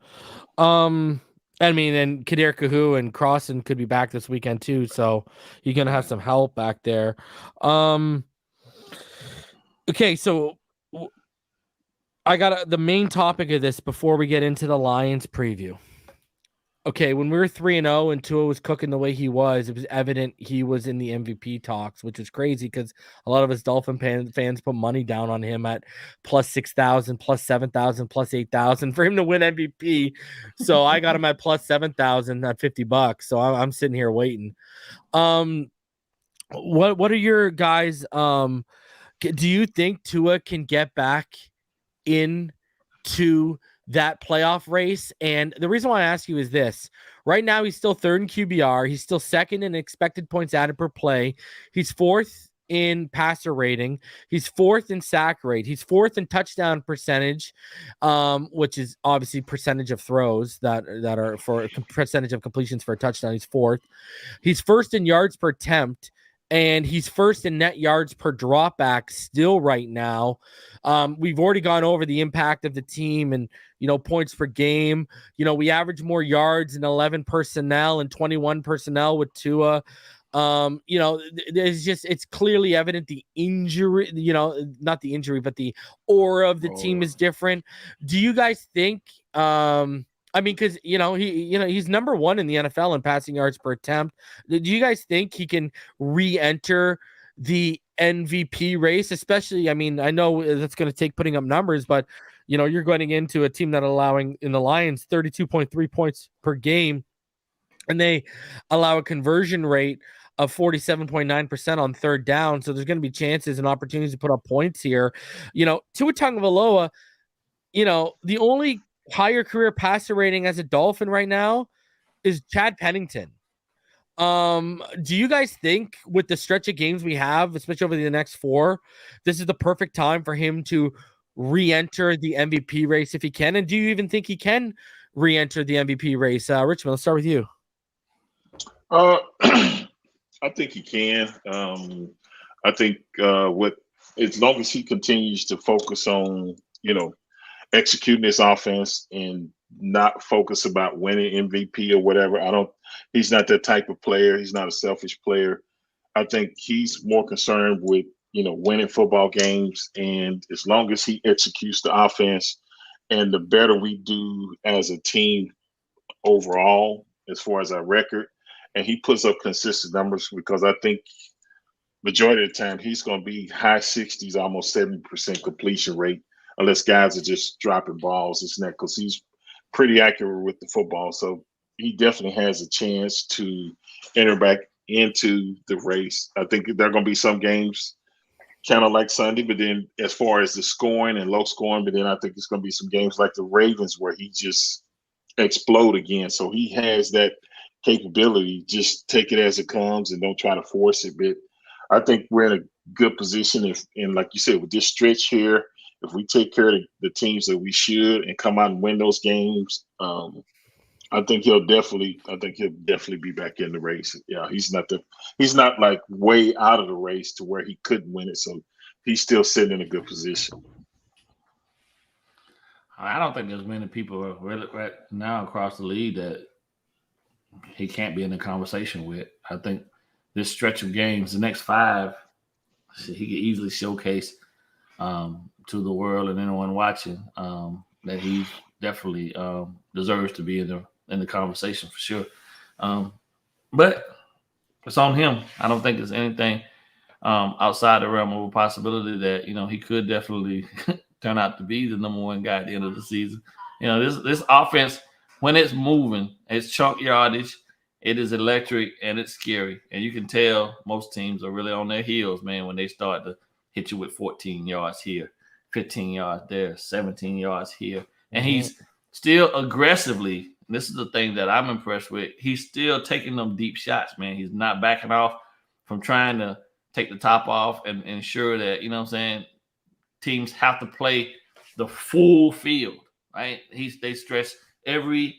I mean, and Kader Kahu and Crossan could be back this weekend too, so you're gonna have some help back there. Okay, so I got the main topic of this before we get into the Lions preview. Okay, when we were 3-0 and Tua was cooking the way he was, it was evident he was in the MVP talks, which was crazy because a lot of us Dolphin fans put money down on him at plus 6,000, plus 7,000, plus 8,000 for him to win MVP. So I got him at plus 7,000 at $50. So I'm sitting here waiting. What are your guys? Do you think Tua can get back into that playoff race? And the reason why I ask you is this: right now he's still third in QBR, he's still second in expected points added per play, he's fourth in passer rating, he's fourth in sack rate, he's fourth in touchdown percentage, which is obviously percentage of throws that are for percentage of completions for a touchdown. He's fourth. He's first in yards per attempt, and he's first in net yards per dropback still right now. We've already gone over the impact of the team and, points per game. We average more yards in 11 personnel and 21 personnel with Tua. It's clearly evident the injury, not the injury, but the aura of the team is different. Do you guys think, because he's number one in the NFL in passing yards per attempt. Do you guys think he can re-enter the MVP race? Especially, I know that's going to take putting up numbers, but you're going into a team that allowing in the Lions 32.3 points per game, and they allow a conversion rate of 47.9% on third down. So there's going to be chances and opportunities to put up points here. Tua Tagovailoa, the only higher career passer rating as a Dolphin right now is Chad Pennington. Do you guys think with the stretch of games we have, especially over the next 4, this is the perfect time for him to re-enter the MVP race if he can? And do you even think he can re-enter the MVP race? Richmond, let's start with you. I think he can. I think as long as he continues to focus on, executing his offense and not focus about winning MVP or whatever. He's not that type of player. He's not a selfish player. I think he's more concerned with, winning football games. And as long as he executes the offense and the better we do as a team overall, as far as our record, and he puts up consistent numbers, because I think majority of the time he's going to be high 60s, almost 70% completion rate, unless guys are just dropping balls, this and that, because he's pretty accurate with the football. So he definitely has a chance to enter back into the race. I think there are going to be some games kind of like Sunday, but then as far as the scoring and low scoring, but then I think it's going to be some games like the Ravens where he just explode again. So he has that capability. Just take it as it comes and don't try to force it. But I think we're in a good position and like you said, with this stretch here, if we take care of the teams that we should and come out and win those games, I think he'll definitely be back in the race. Yeah, he's not like way out of the race to where he couldn't win it. So he's still sitting in a good position. I don't think there's many people really right now across the league that he can't be in the conversation with. I think this stretch of games, the next 5, he could easily showcase to the world and anyone watching that he definitely deserves to be in the conversation for sure. But it's on him. I don't think there's anything outside the realm of a possibility that, he could definitely turn out to be the number 1 guy at the end of the season. This offense, when it's moving, it's chunk yardage, it is electric, and it's scary. And you can tell most teams are really on their heels, man, when they start to hit you with 14 yards here, 15 yards there, 17 yards here. And he's still aggressively, and this is the thing that I'm impressed with, he's still taking them deep shots, man. He's not backing off from trying to take the top off and ensure that, teams have to play the full field, right? They stress every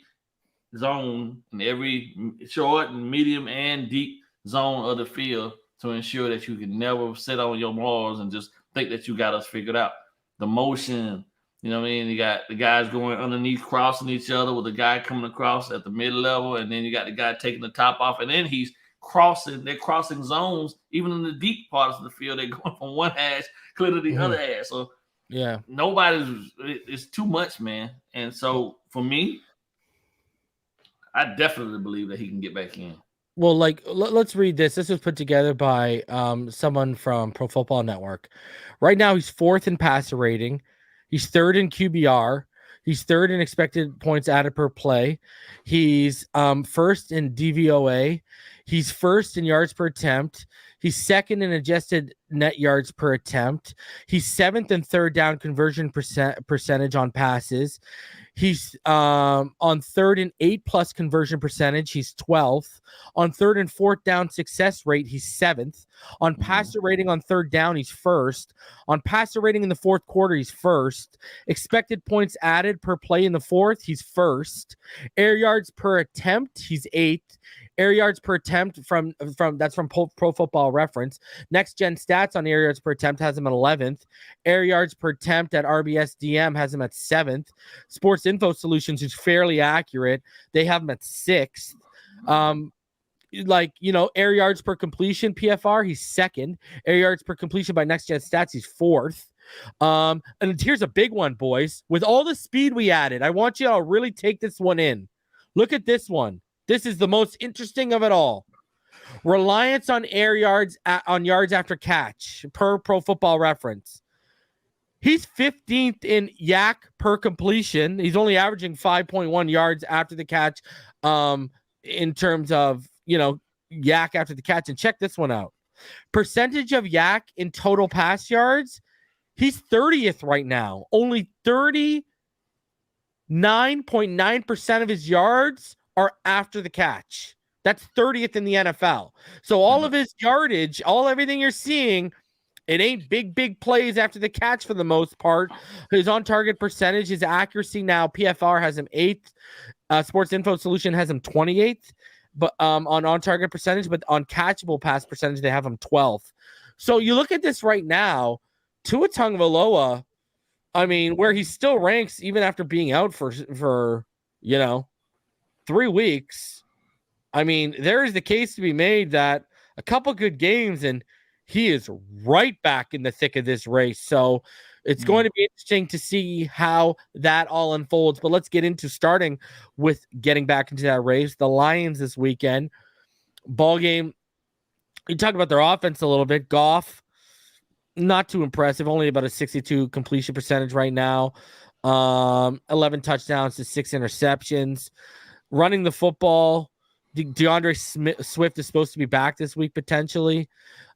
zone and every short and medium and deep zone of the field to ensure that you can never sit on your laurels and just think that you got us figured out. The motion, you got the guys going underneath, crossing each other with the guy coming across at the mid-level, and then you got the guy taking the top off, and then they're crossing zones, even in the deep parts of the field. They're going from one hash clear to the other hash. So yeah, it's too much, man. And so for me, I definitely believe that he can get back in. Well, let's read this. This was put together by someone from Pro Football Network. Right now, he's 4th in passer rating. He's 3rd in QBR. He's 3rd in expected points added per play. He's 1st in DVOA. He's 1st in yards per attempt. He's 2nd in adjusted net yards per attempt. He's 7th in 3rd down conversion percentage on passes. He's on 3rd and 8+ conversion percentage. He's 12th. On 3rd and 4th down success rate, he's 7th. On passer rating on 3rd down, he's 1st. On passer rating in the 4th quarter, he's 1st. Expected points added per play in the 4th, he's 1st. Air yards per attempt, he's 8th. Air yards per attempt from that's from Pro Football Reference. Next Gen Stats on air yards per attempt has him at 11th. Air yards per attempt at RBS DM has him at 7th. Sports Info Solutions, who's fairly accurate, they have him at 6th. Air yards per completion, PFR, he's 2nd. Air yards per completion by Next Gen Stats, he's 4th. And here's a big one, boys. With all the speed we added, I want you to really take this one in. Look at this one. This is the most interesting of it all. Reliance on air yards on yards after catch per Pro Football Reference. He's 15th in yak per completion. He's only averaging 5.1 yards after the catch in terms of, yak after the catch. And check this one out. Percentage of yak in total pass yards. He's 30th right now. Only 39.9% of his yards are after the catch. That's 30th in the NFL. So all of his yardage, everything you're seeing It ain't big plays after the catch for the most part. His on-target percentage, his accuracy now, PFR has him 8th. Sports Info Solution has him 28th, but on-target percentage, but on catchable pass percentage, they have him 12th. So you look at this right now, Tua Tagovailoa, I mean, where he still ranks even after being out for 3 weeks. I mean, there is the case to be made that a couple good games and he is right back in the thick of this race. So it's going to be interesting to see how that all unfolds. But let's get into starting with getting back into that race. The Lions this weekend, BallGame. You talk about their offense a little bit. Goff, not too impressive. Only about a 62 completion percentage right now. 11 touchdowns to 6 interceptions. Running the football. DeAndre Swift is supposed to be back this week potentially.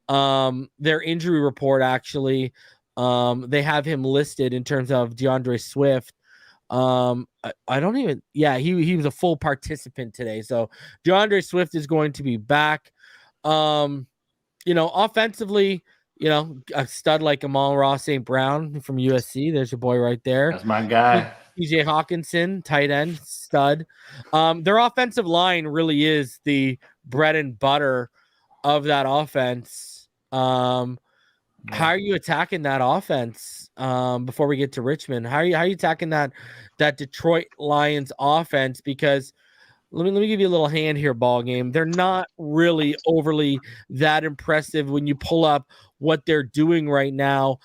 Their injury report actually, they have him listed in terms of DeAndre Swift. I don't even. Yeah, he was a full participant today. So DeAndre Swift is going to be back. Offensively, a stud like Amon-Ra St. Brown from USC. There's your boy right there. That's my guy. TJ Hawkinson, tight end, stud. Their offensive line really is the bread and butter of that offense. How are you attacking that offense? Before we get to Richmond, how are you attacking that Detroit Lions offense? Because let me give you a little hand here, BallGame. They're not really overly that impressive when you pull up what they're doing right now.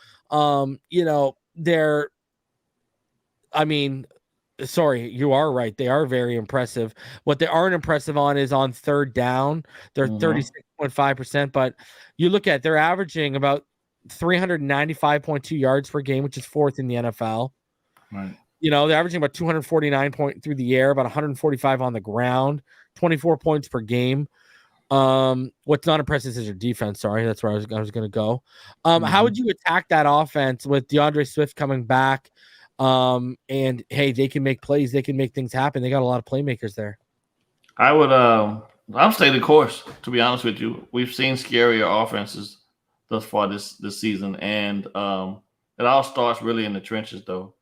Sorry, you are right. They are very impressive. What they aren't impressive on is on third down. They're 36.5%, but you look at they're averaging about 395.2 yards per game, which is 4th in the NFL. Right. They're averaging about 249 points through the air, about 145 on the ground, 24 points per game. What's not impressive is their defense. Sorry, that's where I was going to go. How would you attack that offense with DeAndre Swift coming back? And hey, they can make plays, they can make things happen. They got a lot of playmakers there. I would I'll stay the course, to be honest with you. We've seen scarier offenses thus far this season, and it all starts really in the trenches though.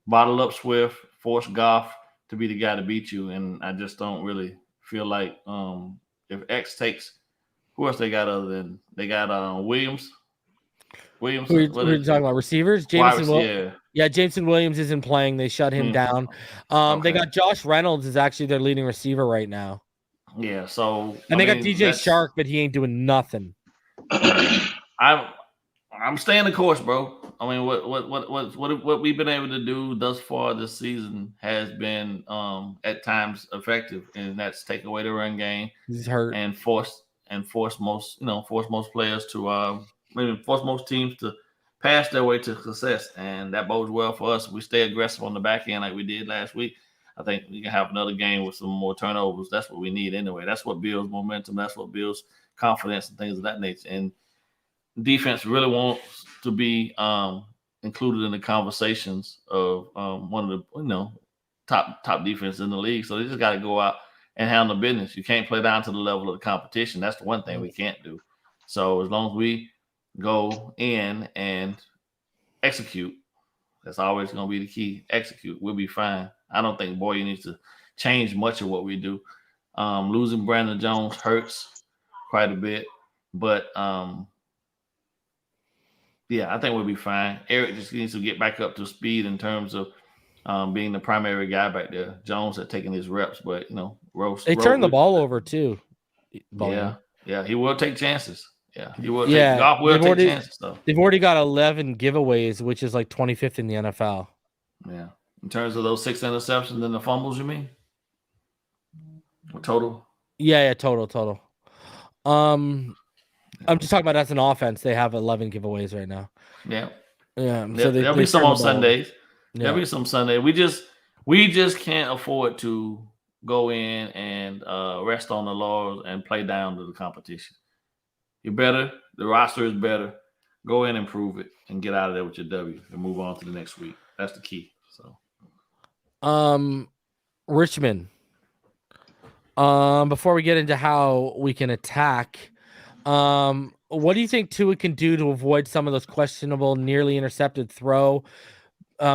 Bottle up Swift, force Goff to be the guy to beat you, and I just don't really feel like if X takes, who else they got other than they got Williams. Who are you talking about? Receivers? Jameson Williams isn't playing. They shut him down. They got Josh Reynolds is actually their leading receiver right now. Yeah, so they got DJ Shark, but he ain't doing nothing. I'm staying the course, bro. I mean, what we've been able to do thus far this season has been at times effective, and that's take away the run game. He's hurt and force most players to force most teams to pass their way to success, and that bodes well for us. We stay aggressive on the back end like we did last week. I think we can have another game with some more turnovers. That's what we need anyway. That's what builds momentum. That's what builds confidence and things of that nature. And defense really wants to be included in the conversations of one of the top defense in the league. So they just got to go out and handle business. You can't play down to the level of the competition. That's the one thing we can't do. So as long as we go in and execute, that's always going to be the key. Execute. We'll be fine. I don't think Boyer needs to change much of what we do. Losing Brandon Jones hurts quite a bit, but I think we'll be fine. Eric just needs to get back up to speed in terms of being the primary guy back there. Jones had taken his reps, but they turned the ball over too. Yeah, he will take chances. Yeah, he will. Goff will take chances though. They've already got 11 giveaways, which is like 25th in the NFL. Yeah, in terms of those 6 interceptions and the fumbles, you mean? Total? Yeah, total. I'm just talking about as an offense. They have 11 giveaways right now. Yeah. So there'll be some on Sundays. Yeah. There'll be some Sunday. We just can't afford to go in and rest on the laurels and play down to the competition. You're better. The roster is better. Go in and prove it and get out of there with your W and move on to the next week. That's the key. So, Richmond. Before we get into how we can attack What do you think Tua can do to avoid some of those questionable, nearly intercepted throw?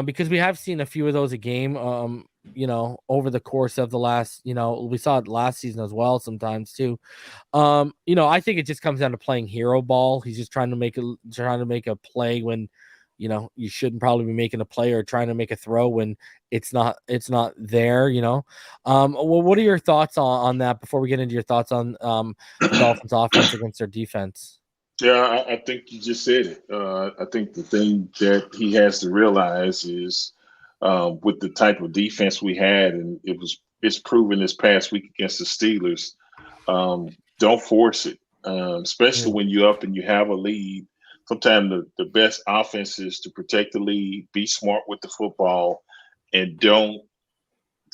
Because we have seen a few of those a game, over the course of the last, we saw it last season as well sometimes too. I think it just comes down to playing hero ball. He's just trying to make a play when, you shouldn't probably be making a play, or trying to make a throw when it's not there. Well, what are your thoughts on that before we get into your thoughts on the Dolphins offense against their defense? Yeah, I think you just said it. I think the thing that he has to realize is with the type of defense we had, and it's proven this past week against the Steelers. Don't force it, especially when you're up and you have a lead. Sometimes the best offense is to protect the lead, be smart with the football, and don't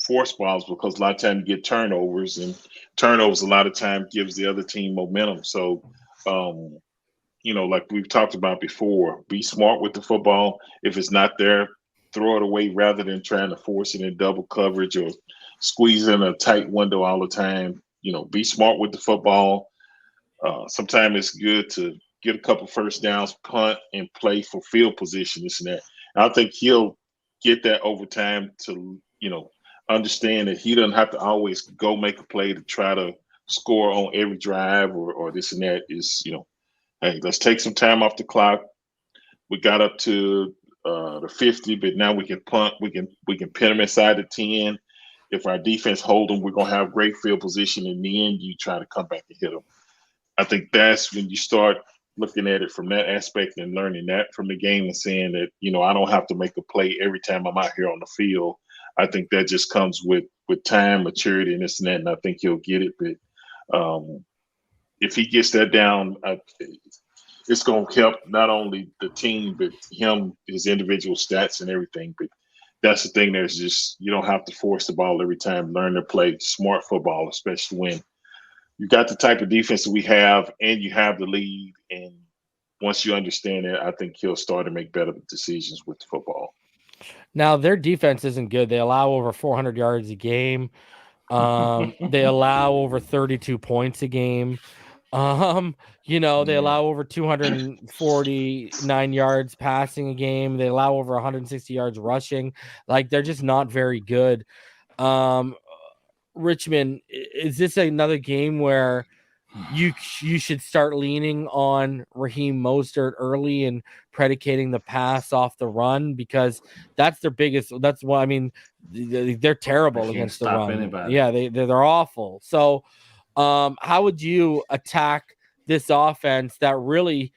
force balls, because a lot of times you get turnovers, and turnovers a lot of times gives the other team momentum. So, like we've talked about before, be smart with the football. If it's not there, throw it away rather than trying to force it in double coverage or squeeze in a tight window all the time. Be smart with the football. Sometimes it's good to get a couple first downs, punt, and play for field position, this and that. And I think he'll get that over time to, understand that he doesn't have to always go make a play to try to score on every drive or this and that. Is, hey, let's take some time off the clock. We got up to the 50, but now we can punt. We can pin them inside the 10. If our defense hold them, we're going to have great field position. In the end, you try to come back and hit them. I think that's when you start looking at it from that aspect and learning that from the game and saying that, I don't have to make a play every time I'm out here on the field. I think that just comes with time, maturity, and this and that, and I think he'll get it. But if he gets that down, it's going to help not only the team, but him, his individual stats and everything. But that's the thing. There's just, you don't have to force the ball every time. Learn to play smart football, especially when you got the type of defense that we have and you have the lead. And once you understand that, I think he'll start to make better decisions with the football. Now, their defense isn't good. They allow over 400 yards a game. They allow over 32 points a game. They allow over 249 yards passing a game. They allow over 160 yards rushing. Like, they're just not very good. Richmond, is this another game where you should start leaning on Raheem Mostert early and predicating the pass off the run, because that's their biggest? That's what I mean. They're terrible against the run. Anybody. Yeah, they're awful. So, how would you attack this offense that really,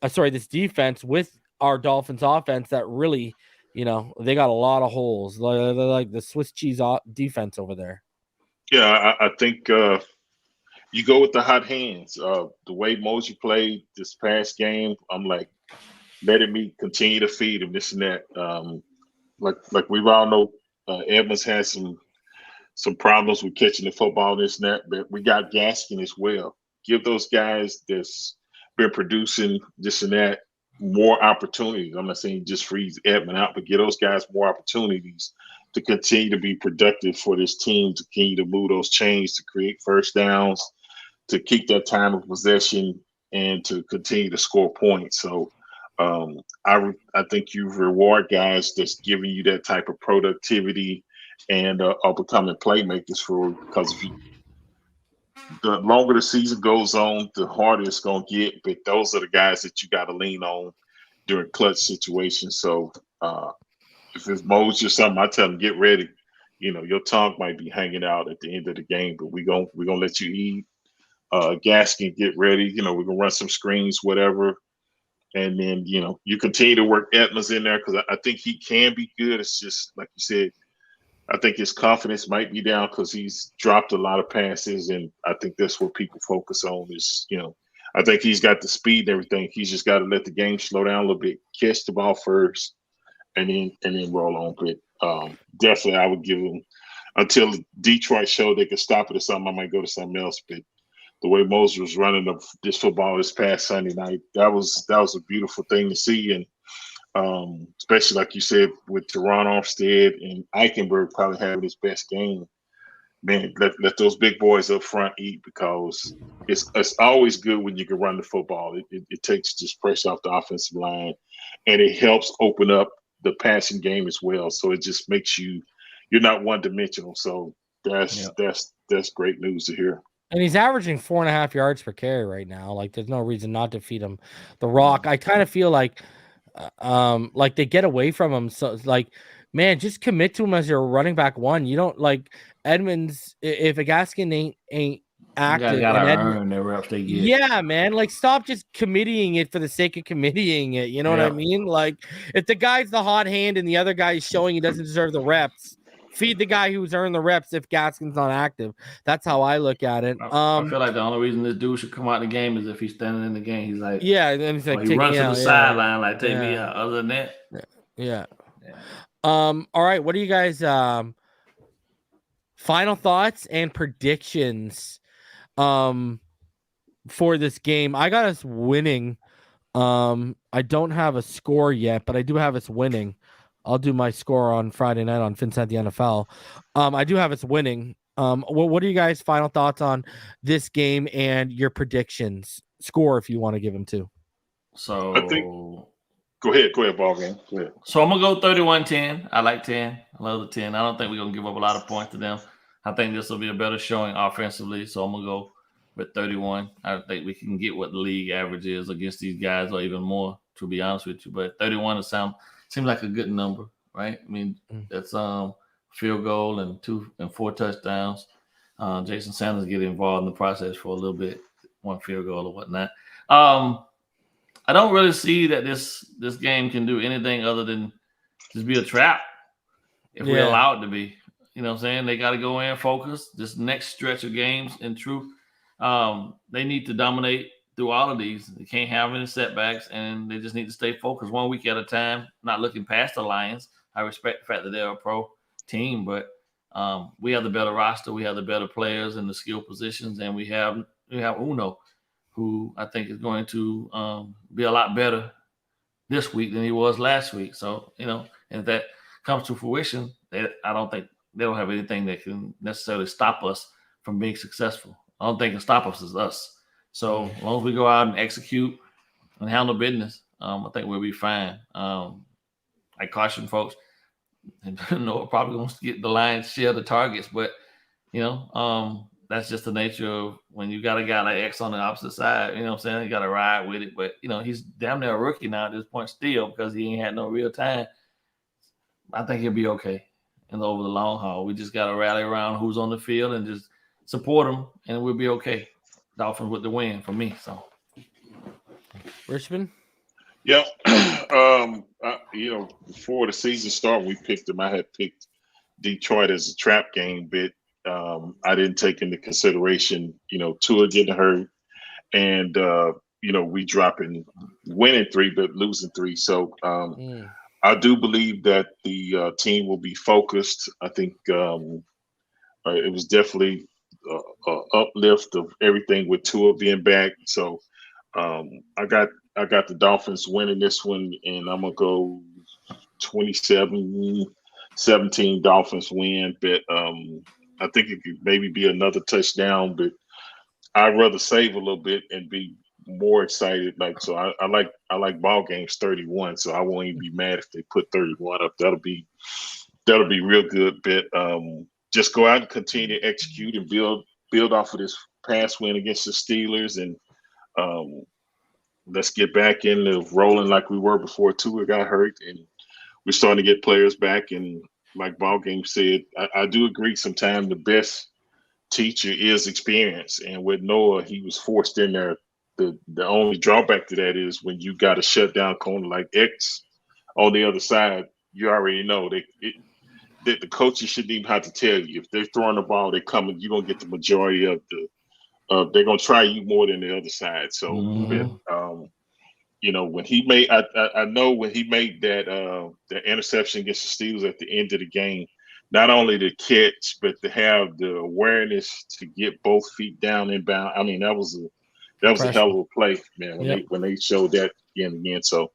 this defense with our Dolphins offense that really, they got a lot of holes. They're like the Swiss cheese defense over there. Yeah, I think you go with the hot hands. The way Mosey played this past game, I'm like, letting me continue to feed him, this and that. Like we all know, Edmonds has some problems with catching the football, this and that, but we got Gaskin as well. Give those guys that's been producing this and that more opportunities. I'm not saying just freeze Edmond out, but give those guys more opportunities to continue to be productive for this team, to continue to move those chains, to create first downs, to keep that time of possession, and to continue to score points. So I think you reward guys that's giving you that type of productivity and are becoming playmakers because the longer the season goes on, the harder it's going to get. But those are the guys that you got to lean on during clutch situations. So if it's Moses or something, I tell them, get ready. Your tongue might be hanging out at the end of the game, but we're gonna let you eat. Gaskin, get ready. We're gonna run some screens, whatever. And then, you continue to work Edmonds in there, because I think he can be good. It's just, like you said, I think his confidence might be down because he's dropped a lot of passes. And I think that's what people focus on is, I think he's got the speed and everything. He's just got to let the game slow down a little bit, catch the ball first, and then roll on. But definitely I would give him until Detroit showed they could stop it or something. I might go to something else. But the way Moses was running this football this past Sunday night, that was a beautiful thing to see. And especially like you said, with Teron Armstead and Eichenberg probably having his best game. man, let those big boys up front eat, because it's always good when you can run the football. It takes just pressure off the offensive line, and it helps open up the passing game as well. So it just makes you're not one dimensional. So that's great news to hear. And he's averaging 4.5 yards per carry right now. Like, there's no reason not to feed him the rock. I kind of feel like they get away from him. So, like, man, just commit to him as your running back one. You don't like Edmonds. If a Gaskin ain't active, you gotta earn the reps they get. Yeah, man. Like, stop just committing it for the sake of committing it. You know what I mean? Like, if the guy's the hot hand and the other guy is showing he doesn't deserve the reps, feed the guy who's earned the reps if Gaskin's not active. That's how I look at it. I feel like the only reason this dude should come out of the game is if he's standing in the game. He's like, and he's like, he runs to the sideline, like, take me out. Other than that, yeah. All right. What do you guys final thoughts and predictions for this game? I got us winning. I don't have a score yet, but I do have us winning. I'll do my score on Friday night on FinCent the NFL. I do have us winning. What are you guys' final thoughts on this game and your predictions? Score, if you want to give them to. So I think. Go ahead, BallGame. Go ahead. So I'm gonna go 31-10. I like 10. I love the 10. I don't think we're gonna give up a lot of points to them. I think this will be a better showing offensively. So I'm gonna go with 31. I think we can get what the league average is against these guys, or even more, to be honest with you. But 31 seems like a good number, right? I mean, that's field goal and 2 and 4 touchdowns. Jason Sanders get involved in the process for a little bit, 1 field goal or whatnot. I don't really see that this game can do anything other than just be a trap if we allow it to be. You know what I'm saying? They got to go in, focus. This next stretch of games, in truth, they need to dominate through all of these. They can't have any setbacks, and they just need to stay focused 1 week at a time, not looking past the Lions. I respect the fact that they're a pro team, but we have the better roster. We have the better players in the skill positions, and we have Uno, who I think is going to be a lot better this week than he was last week. So, and if that comes to fruition, I don't think they don't have anything that can necessarily stop us from being successful. I don't think can stop us is us. So as long as we go out and execute and handle business, I think we'll be fine. I caution folks, Noah probably wants to get the Lions share the targets, but that's just the nature of when you got a guy like X on the opposite side. You know what I'm saying? You got to ride with it. But he's damn near a rookie now at this point still, because he ain't had no real time. I think he'll be okay over the long haul. We just got to rally around who's on the field and just support him, and we'll be okay. Dolphins with the win for me. So, Richmond. Yeah. Before the season started, we picked them. I had picked Detroit as a trap game, but I didn't take into consideration, Tua getting hurt, and we dropping winning 3 but losing 3. So I do believe that the team will be focused. I think it was definitely an uplift of everything with Tua being back. So I got the Dolphins winning this one, and I'm gonna go 27-17 Dolphins win. But I think it could maybe be another touchdown, but I'd rather save a little bit and be more excited. So I like ball games 31, so I won't even be mad if they put 31 up. That'll be real good. But just go out and continue to execute and build off of this past win against the Steelers, and let's get back into rolling like we were before Tua got hurt, and we're starting to get players back. And like BallGame said, I do agree. Sometimes the best teacher is experience, and with Noah, he was forced in there. The only drawback to that is when you got a shutdown corner like X on the other side, you already know that the coaches shouldn't even have to tell you. If they're throwing the ball, they're coming, you're going to get the majority of they're going to try you more than the other side. So, when he made, I know when he made that interception against the Steelers at the end of the game, not only the catch, but to have the awareness to get both feet down and bound. I mean, that was a hell of a play, man, when they showed that again. So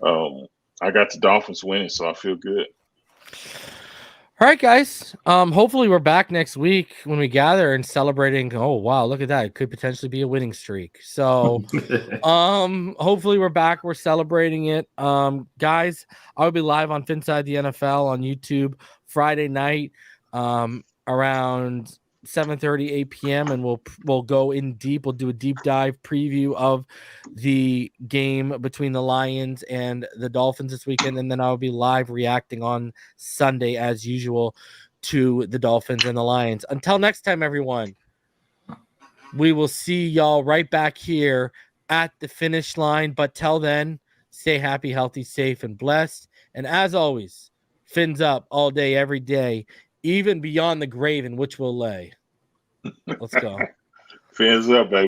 I got the Dolphins winning, so I feel good. All right, guys. Hopefully we're back next week when we gather and celebrating. Oh wow, look at that! It could potentially be a winning streak. So, hopefully we're back. We're celebrating it. Guys, I'll be live on Finside the NFL on YouTube Friday night, around 7:30, 8 p.m. and we'll go in deep. We'll do a deep dive preview of the game between the Lions and the Dolphins this weekend, and then I'll be live reacting on Sunday as usual to the Dolphins and the Lions. Until next time, everyone, we will see y'all right back here at the finish line. But till then, stay happy, healthy, safe, and blessed. And as always, fins up all day, every day, even beyond the grave in which we'll lay. Let's go. Fans up, baby.